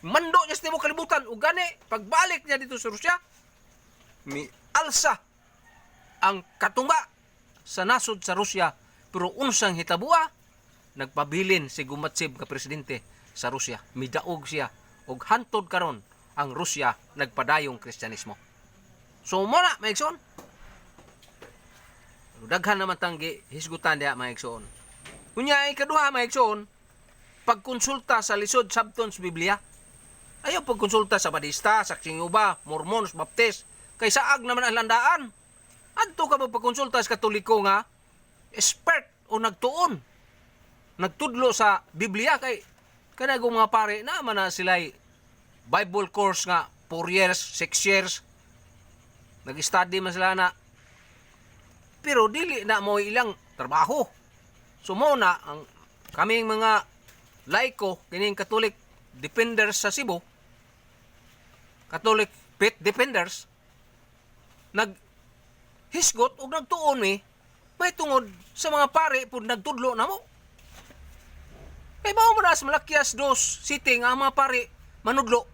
Mando niya sa tibok kalibutan. O gani, pagbalik niya dito sa Russia, mi alsa ang katumba sa nasod sa Russia. Pero unsang hitabua, nagpabilin si Gorbachev ka presidente sa Russia. Midaog siya. Og hantod karon ang Russia nagpadayong Kristyanismo. So muna, maigsoon. Daghan naman tanggi hisgutan diha maigsoon. Unya ay kaduha maigsoon, pagkonsulta sa lisod sabton sa Biblia. Ayaw pagkonsulta sa Badista, sa Jehovah, Mormons, Baptist, kay saag naman ang landaan. Adto ka magpagkonsulta sa Katoliko nga expert o nagtuon. Nagtudlo sa Biblia kay kanagong mga pare naman na sila'y Bible course nga 4 years, 6 years. Nag-study man sila na. Pero dili na mo ilang trabaho. So mo na ang kaming mga laiko, kining Catholic defenders sa Cebu, Catholic faith defenders, naghisgot o nagtuon may tungod sa mga pare pud nagtudlo na mo. Kaya ba mo na sa Malakias 2 City nga mga pare manudlo.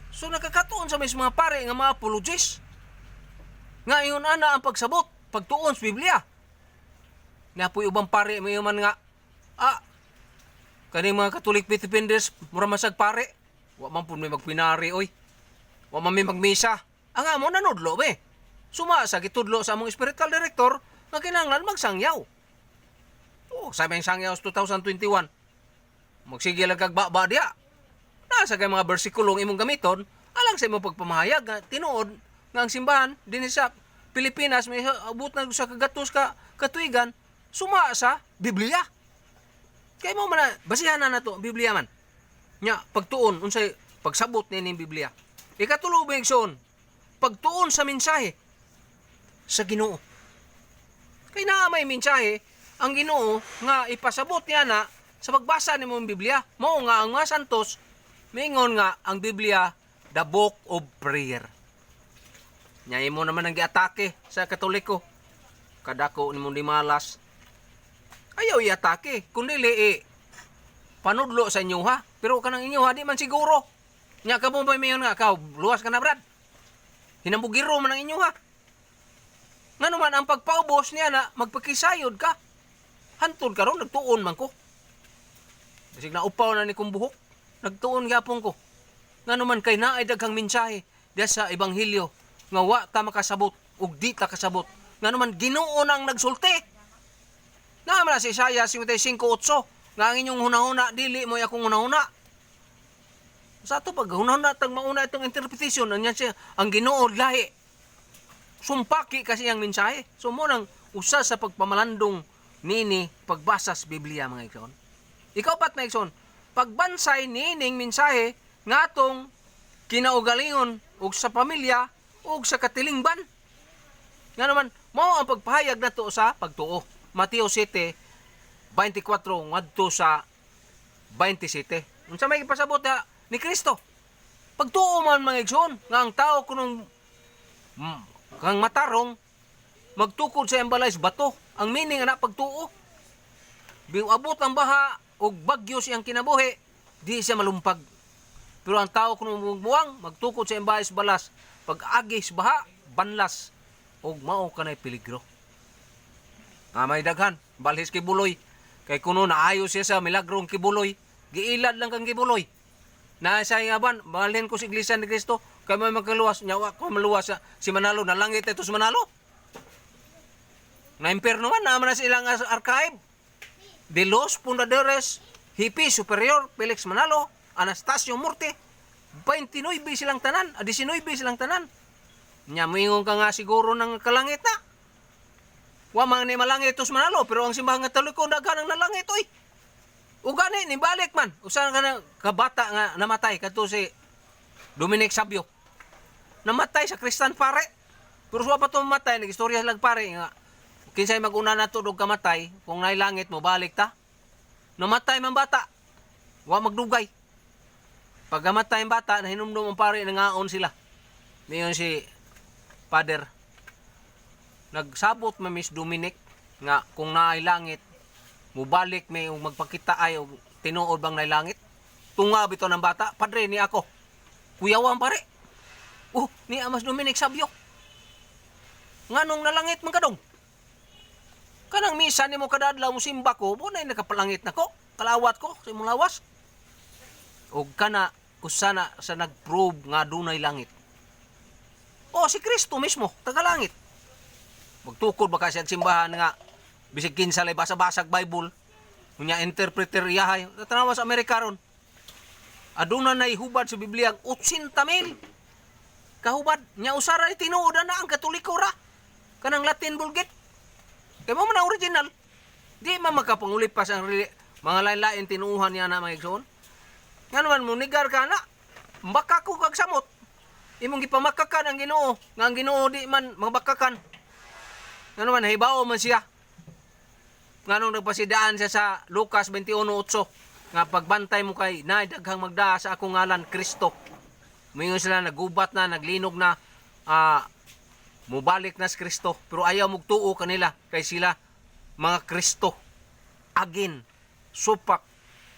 So nakakatuon sa mga pare nga mga apologies. Nga iyon ana ang pagsabot, pagtuon sa Biblia. Nga po ubang pare may man nga, kani mga Catholic faith defenders, mura masag pare. Wa man po may magpinari, oy. Wa man may magmisa. Ang amo nanudlo, be. Sumasa gitudlo sa among spiritual director, nga kinahanglan magsangyaw. Sabi ang sangyaw sa 2021. Magsige lang kag baba diya. Nasa kay mga bersikulong imong gamiton, alang sa imong pagpamahayag nga tinuod nga ang simbahan dinhi sa Pilipinas may abot na sa kagatos ka katuigan suma sa Biblia. Kay mo man basihan na nato Biblia man. Nya pagtuon unsay pagsabot nining Biblia. Ikatulo ba igsoon? Pagtuon sa mensahe sa Ginoo. Kay naa may mensahe ang Ginoo nga ipasabot niya na sa pagbasa nimo ng Biblia. Mao nga ang mga santos mingon nga ang Biblia the book of prayer. Nya imo naman ang giatake sa Katoliko. Kadako nimo di malas. Ayaw iatake kun dili panudlo sa inyo ha. Pero kanang inyo ha di man siguro. Nya kamo may mayon nga ka luwas ka na brad. Hinambugiro man ang inyo ha. Nga naman ang pagpaubos niya na magpakisayod ka. Hantod karon nagtuon man ko. Bisig na upaw na ni kong buhok. Nagtuon gyapon ko. Nga naman kay naay daghang mensahe diha sa ebanghelyo nga wa ta makasabot ug di ta kasabot. Nga naman Ginoo nang nagsulti. Naman na si Isaiah 55:8. nga ang inyong hunahuna dili mo akong hunahuna. Sa ato pag hunahuna tag mauna itong interpretation ang siya ang Ginoo lahi. Sumpaki kasi ang mensahe. So mo nang usa sa pagpamalandong nini pagbasa sa Biblia mga igsoon. Ikaw pat mga igsoon, pagbansay nining mensahe nga atong kinaugalingon og sa pamilya og sa katilingban. Nga naman mao ang pagpahayag nato sa pagtuo. Mateo 7:24 ngadto sa 27. Unsa may ipasabot ni Kristo? Pagtuo man mga igsoon nga ang tao kunong kang matarong magtukod sa embalay sa bato. Ang meaning na pagtuo. Biabot ang baha og bagyo siyang kinabuhi, di siya malumpag. Pero ang tao kunong buwang magtukod sa embalay sa balas, pag-agi sa baha, banlas og mao kanay peligro. May daghan, balhis kibuloy. Kay kuno naayo siya sa milagrong kibuloy, giilad lang kang kibuloy. Na sa ingaban, balhin ko sa Iglesia ni Cristo, kay may magkaluwas, nyawa ko maluwas si Manalo, nalangit ito si Manalo. Na imperno man, naman na silang archive. De los Fundadores, Hippie Superior, Felix Manalo, Anastasio Murti, 29 silang tanan, 19 silang tanan. Nyamingon ka nga siguro ng kalangit na. Wa man ni malangit ito si Manalo, pero ang simbahang Katoliko naghanang nalangit, oy. O gani, nibalik man. Usan ka na kabata nga namatay, kato si Dominic Sabio. Namatay sa Kristan pare. Pero suwa pa ito mamatay, nag-istorya lang pare nga. Kinsay mag-una na ito kamatay, kung nailangit mo, balik ta. Namatay man bata. Wa magdugay. Pag namatay ang bata, nahinumdum ang pare, nangaon sila. Ngayon si Father, nagsabot ma Miss Dominic, nga kung nailangit, mubalik may magpakita ay o tinuod bang nailangit. Tungab ito ng bata, padre ni ako. Kuyawan pare. Ni Amas Dominic Sabio. Nganong nalangit man kadong? Kanang misa ni mo kadadlaw mo simba ko, mo na nakapalangit na ko. Kalawat ko sa imong lawas. O kana usana sa nag-prove nga dunay langit. Si Kristo mismo, tagalangit. Magtukod ba kasi ang simbahan nga bisig kinsa lay basa-basag Bible, unya interpreter iyahay, tanawa sa Amerika ron. Aduna nay hubad sa Biblia 80,000 kahubad nya usara tinuod na ang Katoliko ra. Kanang Latin Vulgate. Kay mo man original. Di man makapangulipas ang mga lain-lain tinuuhan niya na mga igsoon. Nga naman mo nigar ka na. Mbaka ko kag samot. Imong gipamakakan ang Ginoo, nga ang Ginoo di man mabakakan. Nga naman hibaw man siya. Nganong nagpasidaan siya sa Lucas 21:8 nga pagbantay mo kay nay daghang magdaa sa akong ngalan Kristo. Moingon sila nagubat na, naglinog na, mubalik na si Kristo. Pero ayaw magtuo kanila kay sila mga Kristo. Agin, supak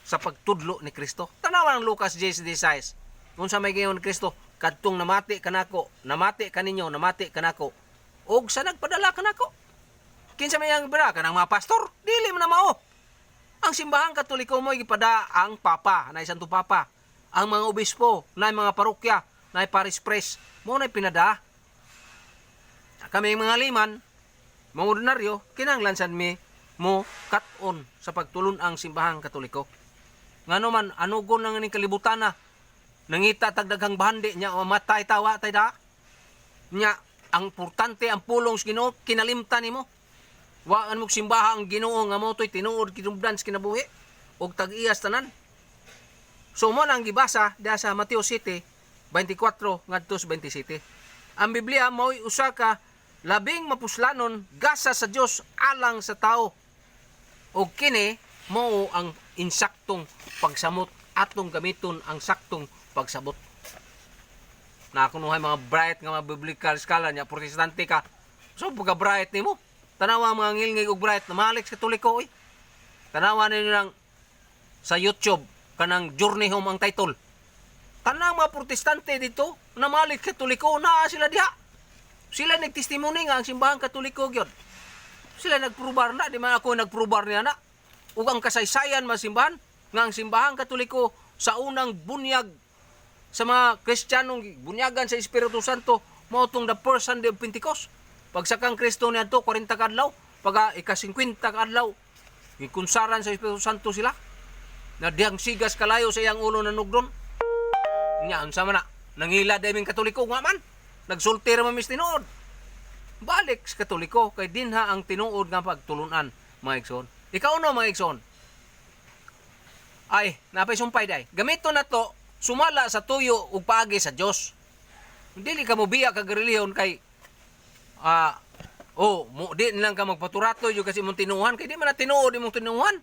sa pagtudlo ni Kristo. Tanawa ng Lucas 10:16. Kung sa may gayon ni Kristo, kadtong namati kanako, namati kaninyo, namati kanako, og sa nagpadala kanako. Kinsa may ang ibara kanang mga pastor, dili man na mao. Ang simbahang Katoliko mo gipada ang papa, na Santo Papa, ang mga obispo, na mga parokya, na parish priest, mo na pinada. Kami mga liman, mga ordinaryo, kinanglansan mi mo kat-on sa pagtulon ang simbahang Katoliko. Ngano man anugon lang ning kalibutan na nangita tagdaghang bahandi nya mamatay tawa tay da. Nya ang importante ang pulong sa Ginoo kinalimtan nimo. Wa an mo simbaha ang Ginoo nga mo toy tinuod kinubdan sa kinabuhi og tag-iyas tanan. So mo nang gibasa diha sa Mateo 7:24 ngadto sa 27. Ang Biblia mao'y usa ka labing mapuslanon gasa sa Dios alang sa tao. Og kini mao ang insaktong pagsamot atong gamiton ang saktong pagsabot. Na kunuhay mga bright nga mga biblical scholar nya protestante ka. So pagka bright nimo, tanawa mga ngilngig og bright na malik sa Katoliko oy. Tanawa ninyo lang sa YouTube kanang Journey Home ang title. Tanang mga protestante dito na malik Katoliko na sila diha. Sila nagtestimony nga ang simbahang Katoliko gyud. Sila nagprubar na, di man ako nagprubar niya na. Ug ang kasaysayan masimbahan nga ang simbahang Katoliko sa unang bunyag sa mga Kristiyanong bunyagan sa Espiritu Santo mao tong the first Sunday of Pentecost. Pagsakang Kristo niadto 40 ka adlaw, pag ika-50 ka adlaw, gikunsaran sa Espiritu Santo sila. Na diyang sigas kalayo sa iyang ulo na nugdon. Nya unsa man na nangila daming Katoliko nga man. Nagsulti ra man mis tinuod. Balik sa Katoliko kay dinha ang tinuod nga pagtulunan, mga igsoon. Ikaw no, mga igsoon. Ay, napay sumpay day. Gamito na to sumala sa tuyo ug paagi sa Dios. Dili ka mo biya kag relihiyon kay di lang ka magpaturato yo kasi imong tinuhan kay di man na tinuod imong tinuhan.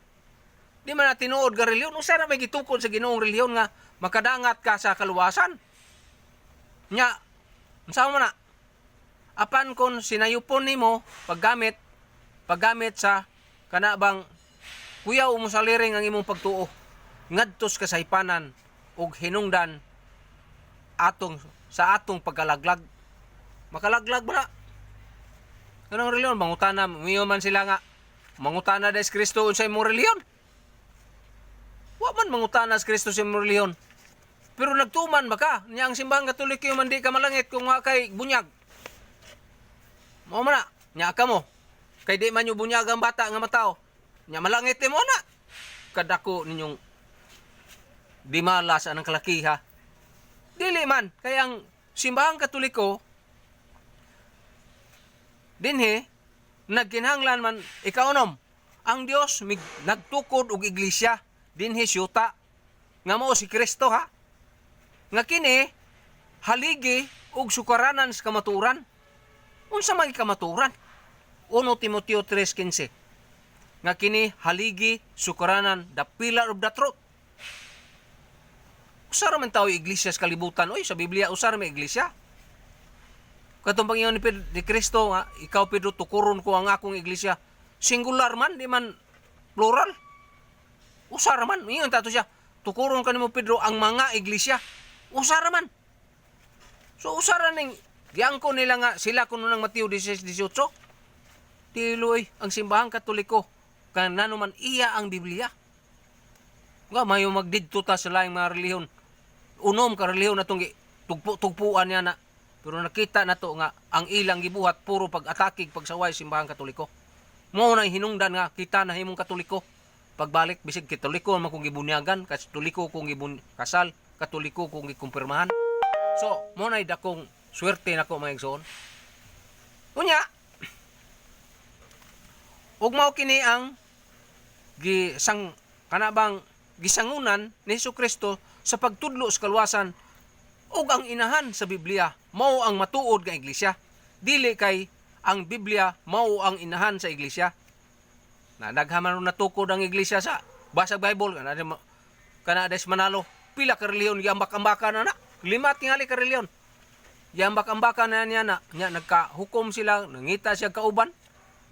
Di man na tinuod ka relihiyon. Usa ra may gitukod sa Ginoong relihiyon nga makadangat ka sa kaluwasan. Nya, unsa man na? Apan kon sinayupon nimo paggamit sa kanabang kuyaw mo sa liring ang imong pagtuo ngadtos kasaypanan ug hinungdan sa atong pagkalaglag. Makalaglag ba na? Kanang reliyon, mangutana, miyo man sila nga, mangutana des Kristo unsay imong reliyon. Wa man mangutana sa Kristo sa imong reliyon. Pero nagtuman ba ka? Nya ang simbahang Katoliko man di ka malangit kung wa kay bunyag. Mao man na, nya ka mo. Kay di man yung bunyag ang bata nga matao. Nya malangit mo na. Kadako ninyong di malas anang kalakiha. Dili man, kay ang simbahang Katoliko dinhi nagkinahanglan man ikaunom ang Dios nagtukod og iglesia dinhi siyuta nga mao si Kristo ha. Nga kini haligi og sukaranan sa kamaturan. Unsa man kamaturan? 1 Timoteo 3:15. Nga kini haligi sukaranan the pillar of the truth. Usara man tayo iglesia sa kalibutan. Oy, sa Biblia usara may iglesia. Katong Panginoon ni Kristo nga, ikaw Pedro tukuron ko ang akong iglesia. Singular man, di man plural. Usara man, ingon tato siya. Tukuron ka nimo Pedro ang mga iglesia. Usara man. So usara ning giangko nila nga sila kuno nang Mateo 16:18. Tiloy ang simbahang Katoliko kanano man iya ang Biblia. Nga mayo magdidto ta sa laing mga relihiyon. Unom ka relihiyon atong tugpuan niya na. Pero nakita na to nga ang ilang gibuhat puro pag-atakig pagsaway simbahang Katoliko. Mao na hinungdan nga kita na himong Katoliko. Pagbalik bisig Katoliko man kung gibunyagan, Katoliko kung kasal, Katoliko kung gikumpirmahan. So, mo na dakong swerte nako mga igsoon. Unya, ug mao kini ang gisangunan ni Jesucristo sa pagtudlo sa kaluwasan ug ang inahan sa Biblia mao ang matuod nga iglesia. Dili kay ang Biblia mao ang inahan sa iglesia. Na daghaman natukod ang iglesia sa basag Bible kana des manalo pila ka relihiyon giambak-ambakan na 5 tingali ka relihiyon. Giambak-ambakan na niya na nya nagkahukom sila, nangita siya kauban.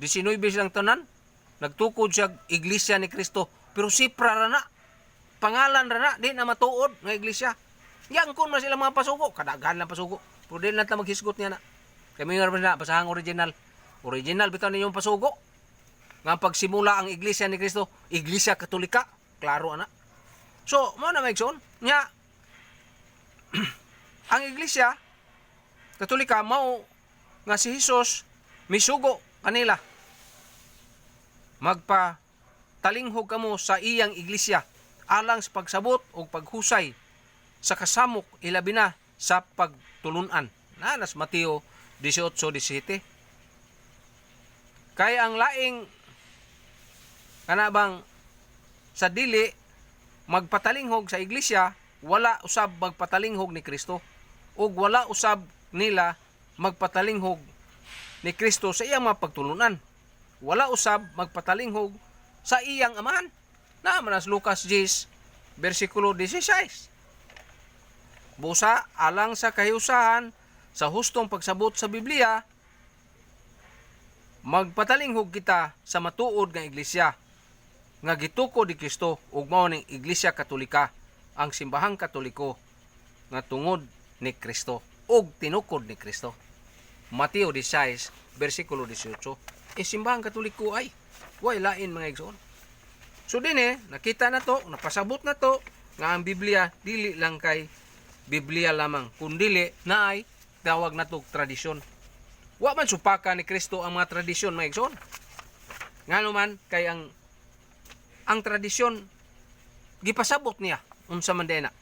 19 silang tanan. Nagtukod siya iglesia ni Kristo. Pero sipra ra na. Pangalan ra na di na matuod nga iglesia. Yang kun man sila mga pasugo, kadaghan lang pasugo. Pero di na ta maghisgot niya na. Kami nga na basahang original. Original bitaw ninyong pasugo. Nga pagsimula ang iglesia ni Kristo, iglesia Katolika, klaro ana. So, mo na maigsoon, nya ang iglesia Katolika mao nga si Hesus misugo kanila. Magpa talinghog kamo sa iyang iglesia alang sa pagsabot o paghusay sa kasamok ilabi na sa pagtulunan. Nas Mateo 18:17. Kaya ang laing kanabang sa dili magpatalinghog sa iglesia, wala usab magpatalinghog ni Kristo ug wala usab nila magpatalinghog ni Kristo sa iyang mga pagtulunan. Wala usab magpatalinghog sa iyang amahan. Naman as Lucas 10 versikulo 16. Busa alang sa kahiusahan sa hustong pagsabot sa Biblia, magpatalinghog kita sa matuod nga iglesia nga gitukod ni Kristo ug mao ning Iglesia Katolika, ang simbahang Katoliko nga tungod ni Kristo ug tinukod ni Kristo. Mateo 16 versikulo 18. Simbahang Katoliko ay way lain mga igsoon. So dinhi nakita na to, napasabot na to nga ang Biblia dili lang kay Biblia lamang, kundili na ay tawag na to tradisyon. Wa man supaka ni Kristo ang mga tradisyon mga igsoon. Ngano man kay ang tradisyon gipasabot niya unsa man dena.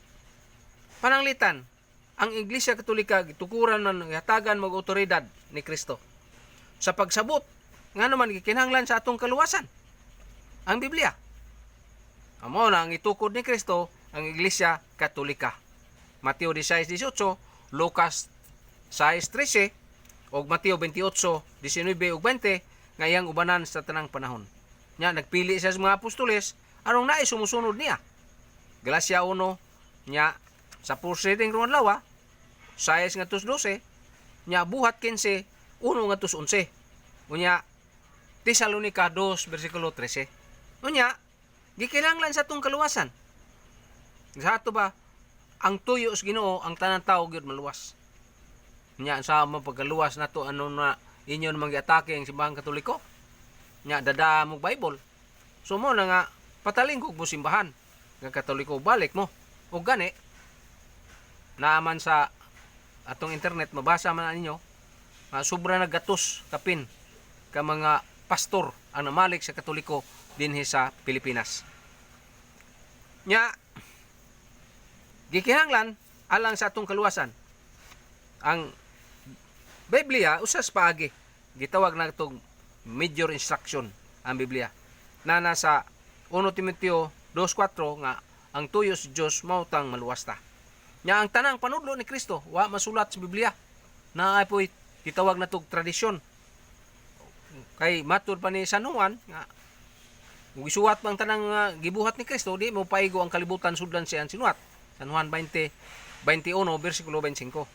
Pananglitan, ang Iglesia Katolika gitukuran man hatagan mag otoridad ni Kristo sa pagsabot nga naman gikinahanglan sa atong kaluwasan ang Biblia. Amo na ang itukod ni Kristo ang Iglesia Katolika. Mateo 16:18, Lucas 6:13 ug Mateo 28:19 ug 20 nga iyang ubanan sa tanang panahon. Nya nagpili siya sa mga apostoles aron naay sumusunod niya. Galacia 1 nya sa pursiding ruan lawa 6:12 nya buhat 15 1:11. Unya Tesalonica 2:13. Unya gikinahanglan sa atong kaluwasan. Sa ato ba ang tuyo sa Ginoo ang tanang tawo gyud maluwas. Nya sa mapagaluwas nato ano na inyo namang giatake ang simbahang Katoliko. Nya dada mo Bible. So mo na nga patalingkog mo simbahan nga Katoliko balik mo. O gani naaman sa atong internet mabasa man ninyo sobra nagatos kapin ka mga pastor ang namalik sa Katoliko dinhi sa Pilipinas. Nya gikinahanglan alang sa atong kaluwasan ang Biblia usas paagi gitawag na itong major instruction ang Biblia na nasa 1 Timoteo 2:4 nga ang tuyo sa Dios mautang maluwasta. Nya ang tanang panudlo ni Kristo wa masulat sa Biblia na ay po'y gitawag na itong tradisyon. Kay matud pa ni San Juan nga gisuwat pang tanang gibuhat ni Kristo di mo paigo ang kalibutan sudlan siya ang sinuwat. San Juan 20:21 bersikulo 25.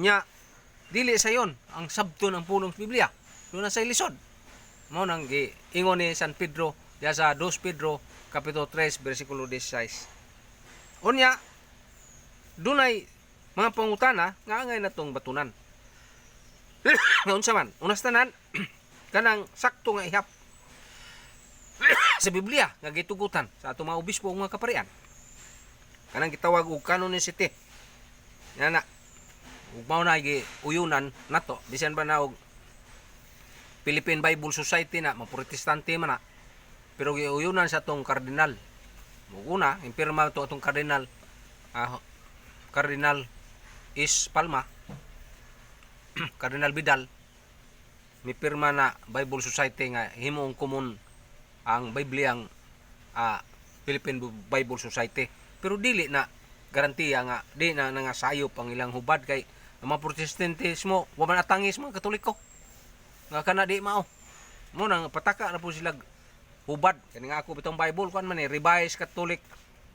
Nya dili sa yon ang sabton ang pulong sa Biblia. Doon na sa ilisod. Mo nang giingon ni San Pedro diya sa 2 Pedro kapitulo 3 bersikulo 16. Unya dunay mga pangutana nga angay natong batunan. Unsa man? Unas tanan kanang sakto nga ihap sa Biblia nga gitugutan sa atong mga obispo ug mga kaparian. Kanang gitawag og canonicity. Yan na. Ug mao na uyunan nato bisan ba na og Philippine Bible Society na maprotestante man na. Pero giuyunan sa atong kardinal. Muguna impirma to atong kardinal Cardinal Is Palma Cardinal Vidal mi pirma na Bible Society nga himong common ang Bibliang Philippine Bible Society. Pero dili na garantiya nga di na nangasayop ang ilang hubad kay ang mga protestantismo wa man atangis mga Katoliko nga kana di mao mo nang pataka na po sila hubad kani nga ako bitong Bible kuan man ni Revised Catholic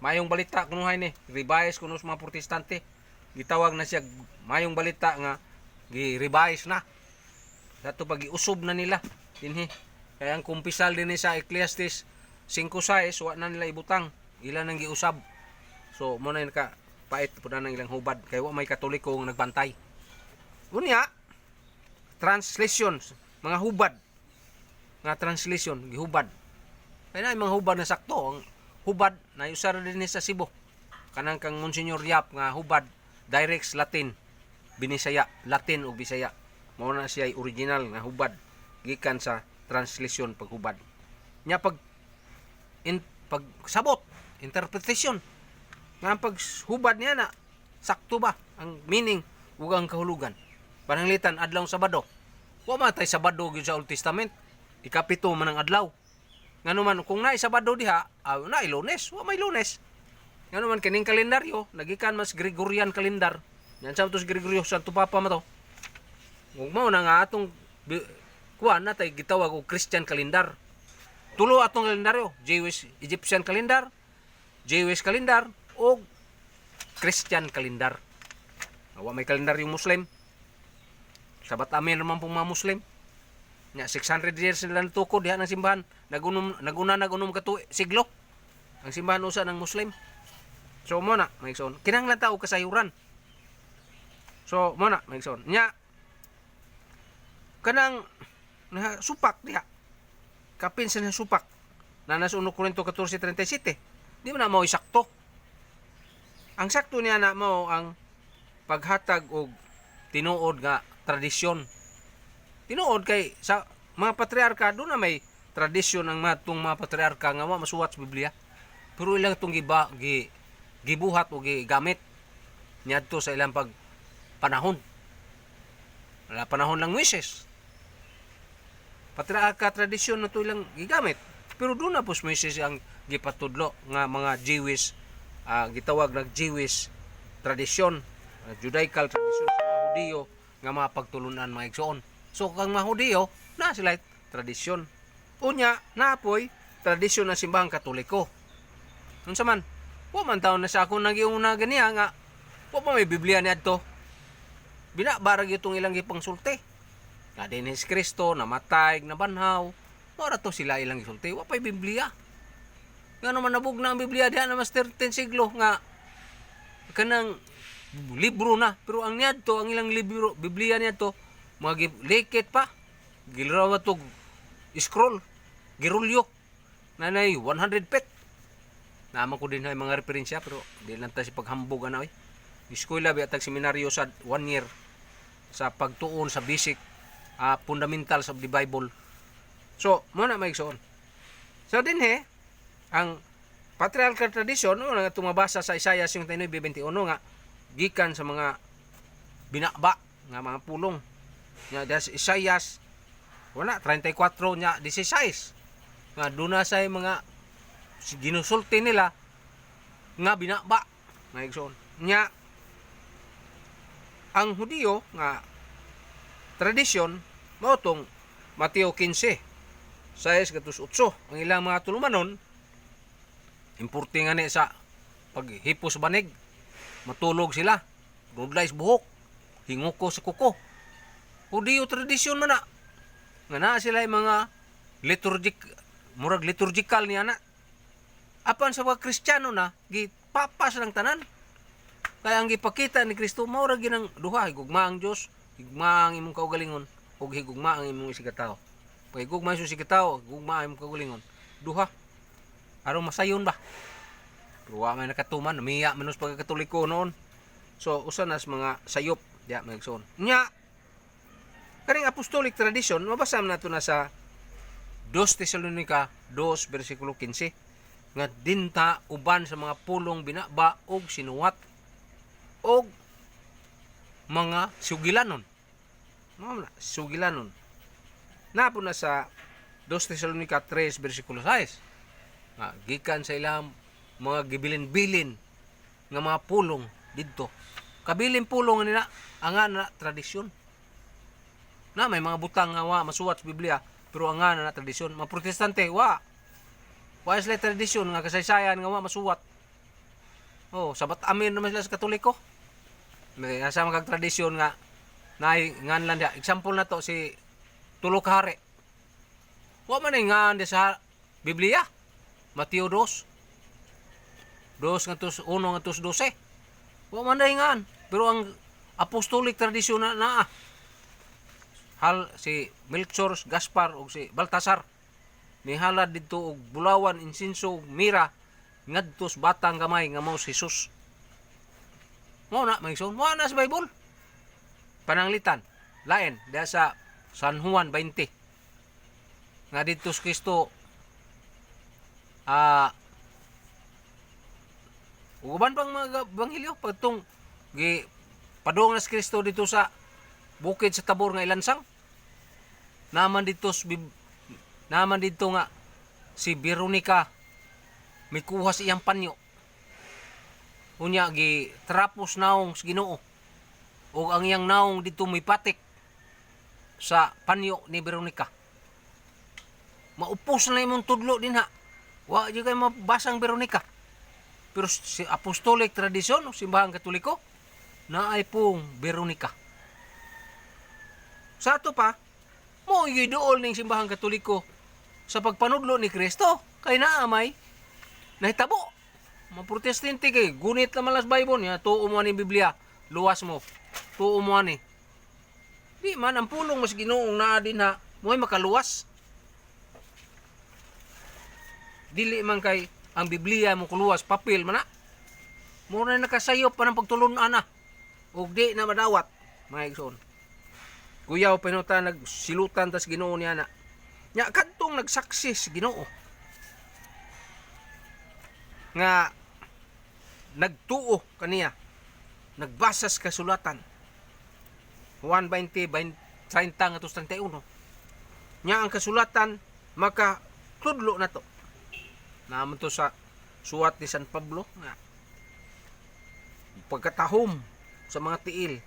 mayong balita kunuhay ni Revised kuno sa mga protestante gitawag na siya mayong balita nga gi-revise na dato pag iusob na nila dinhi kaya ang kumpisal din sa Ecclesiastes 5:6 wa na nila ibutang ilan ang giusab. So mo na ka pait pud na ilang hubad kay wa may Katoliko nga nagbantay. Unya translation mga hubad nga translation gihubad. Kaya na mga hubad na sakto ang hubad na usar din sa Cebu. Kanang kang Monsignor Yap nga hubad direct Latin Binisaya Latin ug Bisaya. Mao na siya original nga hubad gikan sa translation paghubad. Nya pagsabot interpretation nga paghubad niya na sakto ba ang meaning ug ang kahulugan. Pananglitan adlaw Sabado. Wa matay Sabado gyud sa Old Testament. Ikapito man ang adlaw. Nganuman kung naay Sabado diha, naay Lunes, wa may Lunes. Nganuman kining kalendaryo nagikan mas Gregorian calendar. Yan sa tos Gregorio Santo Papa mo to. Ug mao na nga atong kuan natay gitawag og Christian calendar. Tulo atong kalendaryo, Jewish Egyptian calendar, Jewish calendar o Christian calendar. Wa may kalendaryo Muslim. Sabat amin naman pong mga Muslim. Nya 600 years sila natukod diha ng simbahan. Nagunum ka siglo. Ang simbahan usa ng Muslim. So mo na, maigsoon. Kinahanglan ta og kasayuran. So mo na, maigsoon. Nya kanang supak diha. Kapin sa supak. Na nasa 1 Corinto 14:37. Di mo na mao isakto. Ang sakto niya na mao ang paghatag og tinuod nga tradisyon. Tinuod kay sa mga patriarka doon na may tradisyon ang matong mga patriarka nga masuwat sa Biblia. pero ilang itong gibuhat o gigamit niadto sa ilang pag panahon. Wala panahon lang Moises. Patra ka tradisyon na ito ilang gigamit. Pero doon na po Moises ang gipatudlo nga mga Jewish, gitawag na Jewish tradisyon, Judaical tradisyon sa mga Hudiyo nga mga pagtulunan mga igsoon. So kang mga Hudiyo na sila tradisyon. Unya napoy tradisyon ng simbahang Katoliko. Unsa man, wa man taon na sa ako nagiuna ganiya nga wa pa may Biblia niadto. Binabarag itong ilang gipangsulti. Nga din si Kristo namatay, nabanhaw. Mora to sila ilang gisulti. Wa pay Biblia. Nga naman nabugna ang Biblia diha na mas 13 siglo nga kanang libro na. Pero ang niadto, ang ilang libro, Biblia niadto, mga likit pa. Gilrawa to scroll, girulyo. Nanay 100 pet. Naman ko din ay mga referensya pero di lang ta si paghambog ana oy. Eskwela biya tag seminaryo sa 1 year sa pagtuon sa basic fundamentals of the Bible. So, mo na maigsoon. So dinhe ang patriarchal tradition nga tumabasa sa Isaiah 59:21 nga gikan sa mga binaba nga mga pulong. Nya das Isaiah wala 34 nya 16. Nga duna say mga ginusulti nila nga binaba maigsoon. Nya ang Hudiyo nga tradisyon mao tong Mateo 15 6-8 ang ilang mga tulumanon importe nga ni sa paghipos banig matulog sila rudlays buhok hinguko sa kuko Hudiyo tradisyon man na nga naa sila mga liturgical niya na apan sa mga Kristiyano na gipapas lang tanan. Kaya ang gipakita ni Kristo mao ra ginang duha higugma ang Dios, higugma ang imong kaugalingon ug higugma ang imong isikatawo. Pag higugma ang isikatawo, higugma ang imong kaugalingon. Duha. Aron masayon ba? Pero wa man nakatuman, miya menos pagkatoliko noon. So usa nas mga sayop diya magson. Nya kaning apostolic tradition mabasa man nato na sa 2 Tesalonica 2 bersikulo 15 nga dinta uban sa mga pulong binaba og sinuwat og mga sugilanon. Mga sugilanon. Napo na sa 2 Tesalonica 3 bersikulo 6. Gikan sa ilang mga gibilin-bilin nga mga pulong didto. Kabilin pulong nila ang na tradisyon. Na may mga butang nga wa masuwat sa Biblia pero ang na tradisyon. Mga protestante wa sila tradisyon nga kasaysayan nga wa masuwat. Oh, sabat amin naman sila sa Katoliko. May asa magag tradisyon nga ngan lang dia. Example na to si Tulo ka Hari. Wa man ngan dia sa Biblia. Mateo 2 1-12. Wa man ngan. Pero ang apostolic tradisyon na hal si Melchor, Gaspar ug si Baltasar nihalad didto og bulawan, insinso, mira ngadto sa batang gamay nga mao si Jesus. Mo na maigsoon, mo na sa Bible. Pananglitan, lain diha sa San Juan 20. Nga dito sa Kristo uban pang mga ebanghelyo pagtong padung na si Kristo dito sa bukid sa Tabor nga ilansang. Naman dito nga si Veronica may kuha sa iyang panyo. Unya gi trapos naong sa Ginoo. O ang iyang naong dito may patik sa panyo ni Veronica. Maupos na imong tudlo din ha. Wa di kay mabasang Veronica. Pero si apostolic tradisyon o simbahang Katoliko naay pong Veronica. Sa ato pa, mo giduol ning simbahang Katoliko sa pagpanudlo ni Kristo kay naamay nahitabo. Mga protestante kay gunit naman las Bible niya, tuo mo ni Biblia, luwas mo. Tuo mo ni. Di man ang pulong mas Ginoong naa din ha, mo'y makaluwas. Dili man kay ang Biblia mo kuluwas, papel man na. Mura na nakasayop pa ng pagtulunan na. O di na madawat, mga igsoon. Kuyaw pinuta nagsilutan tas Ginoo niya na. Nya kadtong nagsaksis Ginoo. nga nagtuo kaniya, nagbasa sa kasulatan. Juan 20, 30 nga 31. Nya ang kasulatan maka tudlo na to. Naman to sa suwat ni San Pablo nga pagkatahom sa mga tiil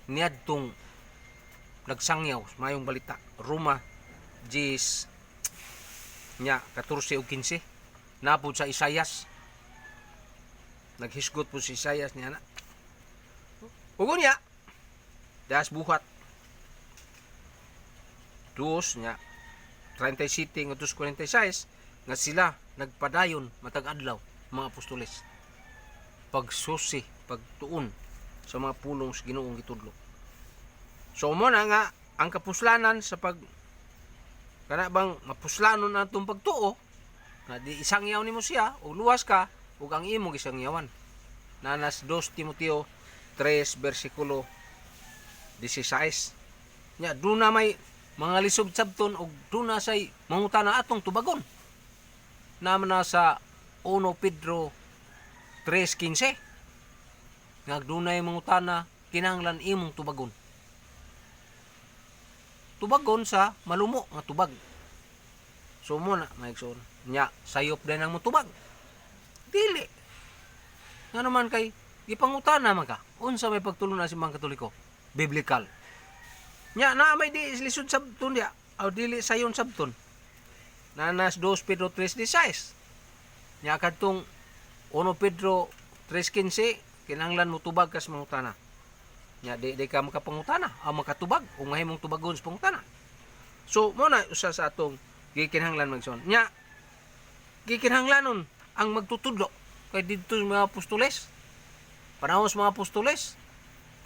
niadtong nagsangyaw mayong balita. Roma 10 nya 14 ug 15 napod sa Isayas. Naghisgot po si Isayas niya na. Ugon niya das buhat. Dos nya 37 ngadto 46 nga sila nagpadayon matag adlaw mga apostoles. Pagsusi, pagtuon sa mga pulong sa Ginoong gitudlo. So mo na nga ang kapuslanan sa pag kana bang mapuslanon natong pagtuo na di isangyaw nimo siya o luwas ka ug ang imong isangyawan. Nanas 2 Timoteo 3 versikulo 16. Nya duna may mga lisod sabton og duna say mangutana atong tubagon. Naman na sa 1 Pedro 3:15. Nagdunay mangutana kinahanglan imong tubagon. Tubagon sa malumo nga tubag. So mo na maigsoon nya sayop din ang mutubag. Dili. Nga naman kay ipangutana man ka. Unsa may pagtulon na si mga Katoliko? Biblical. Nya na may di lisod sabton dia. Aw dili sayon sabton. Nanas 2 Pedro 3:16. Nya kadtong 1 Pedro 3:15 kinahanglan mo tubag kas mangutana. Nya di ka makapangutana, ang makatubag o mahimong tubagon sa pangutana. So mo na usa sa atong gikinahanglan magson. Nya gikinahanglanon ang magtutudlo kay didto mga apostoles. Panahon sa mga apostoles,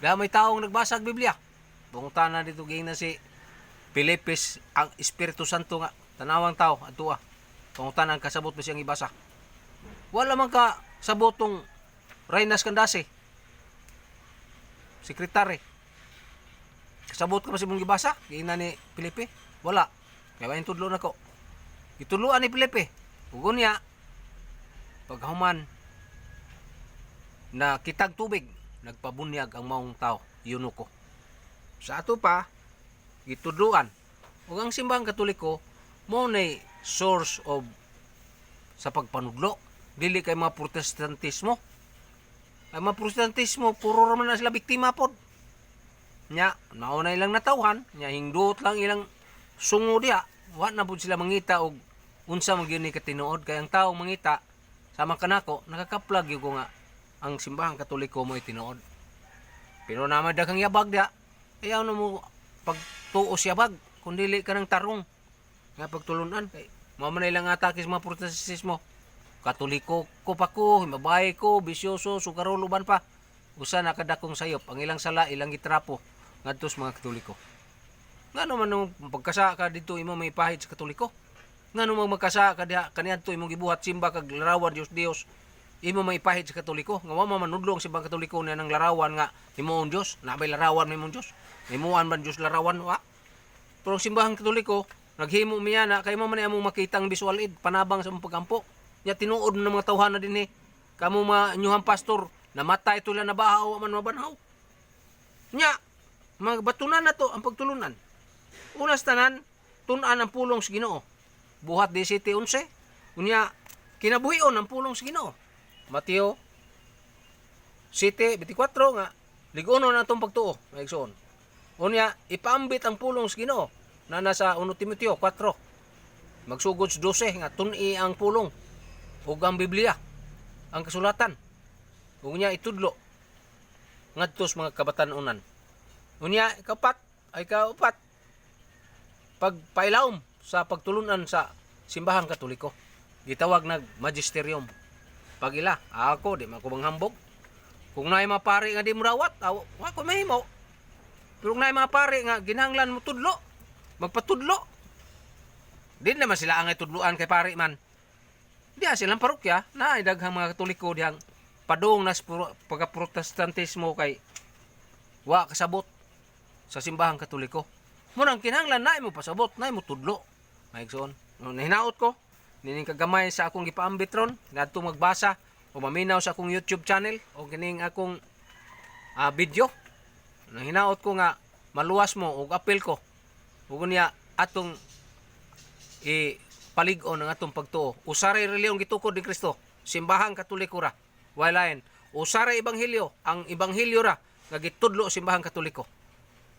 may taong nagbasa og Biblia. Pangutana dito gina si Pilipis ang Espiritu Santo nga tanawang tao adtua. Pangutana ang kasabot mo siyang ibasa. Wala man ka sabotong Reynas Kandase. Sekretary. Kasabot ka pa si mong gibasa? Gina ni Felipe? Wala. Kaya yung tudlo na ko. Ituluan ni Felipe. Ugon niya, paghuman na kitag tubig, nagpabunyag ang maong tao, yunuko. Sa ato pa, itudluan. Ug ang simbahang Katoliko, mo na source of sa pagpanudlo. Dili kay mga protestantismo. Ay mga protestantismo, puro raman na sila biktima pod. Nya, nauna ilang natawhan, nya hingdot lang ilang sungo diha. Wa na pod sila mangita og unsa man gyud ni katinuod kay ang tawo mangita sama kanako nakakaplag gyud ko nga ang simbahang Katoliko mo tinuod. Pero naman daghang yabag diha. Ayaw na mo pagtuo siya bag kun dili ka ng tarong nga pagtulunan kay mao man ilang atake sa mga protestantismo. Katoliko ko pa ko, mabay ko, bisyoso, sugaruluban pa. Usa na kadakong sayop, ang ilang sala, ilang gitrapo, ngadto sa mga Katoliko. Ngano man nung pagkasa ka dito imo may pahid sa Katoliko? Ngano man magkasa ka diha kaniadto imong gibuhat simba kag larawan Dios imo may pahid sa Katoliko? Nga wa man manudlong simbang Katoliko na nang larawan nga himuon Dios, na bay larawan imong Dios. Himuan man Dios larawan wa. Pero simbahang Katoliko naghimo miya na kay mo man among makitang visual aid panabang sa pagampo. Nya tinuod ng mga tawhana din kamo mga inyuhang pastor namatay ito lang nabahaw man mabanhaw. Nya mga batunan na to ang pagtulunan. Unas tanan tun-an ang pulong sa Ginoo. Buhat 17:11. Unya kinabuhion ang pulong sa Ginoo. Mateo 7:24 nga ligono na tong pagtuo maigsoon. Unya ipaambit ang pulong sa Ginoo na nasa 1 Timoteo 4. Magsugod sa 12 nga tun-i ang pulong ug ang Biblia ang kasulatan ug niya itudlo ngadto sa mga kabatan-unan. Unya kaupat pagpailawom sa pagtulunan sa simbahang Katoliko gitawag nag magisterium. Pagila ako di man ko manghambog kung naay mga pari nga di mo rawat wa ko mahimo. Pero kung naay mga pari nga ginahanglan mo tudlo magpatudlo di naman sila ang itudluan kay pari man. Diya silang parokya na daghang mga Katoliko diyang padung nas pagka-protestantismo kay wa kasabot sa simbahang Katoliko. Munang kinahanglan na mo pasabot, na mo tudlo. Maigsoon. Nahinaot ko, nining kagamay sa akong gipaambit ron, ngadto magbasa o maminaw sa akong YouTube channel o kining akong video. Nang hinaot ko nga maluwas mo og apel ko. Ug niya atong palig-on ang atong pagtuo. Usaray reliyon gitukod ni Kristo, simbahang Katoliko ra. Walain, usaray ebanghelyo, ang ebanghelyo ra nga gitudlo simbahang Katoliko.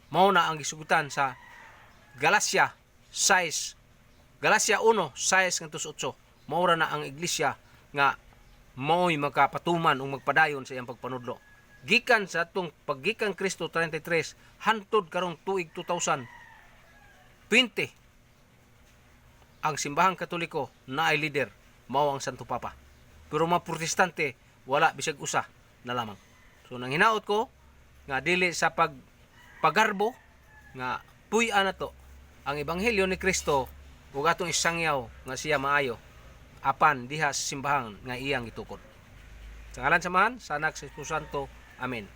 Mao na ang gisugutan sa Galacia 6, Galacia 1:6 ngantos 8. Mao ra na ang iglesia nga mao'y magkapatuman o magpadayon sa iyang pagpanudlo. Gikan sa atong paggikan Kristo 33 hantod karong tuig 2020 ang simbahang Katoliko na ay leader mao ang Santo Papa. Pero mga Protestante wala bisag usa na lamang. So nang hinaot ko nga dili sa pagarbo nga puy-an nato ang ebanghelyo ni Kristo ug atong isangyaw nga siya maayo apan diha sa simbahan nga iyang gitukod. Sa ngalan samahan sa Anak sa Espiritu Santo. Amen.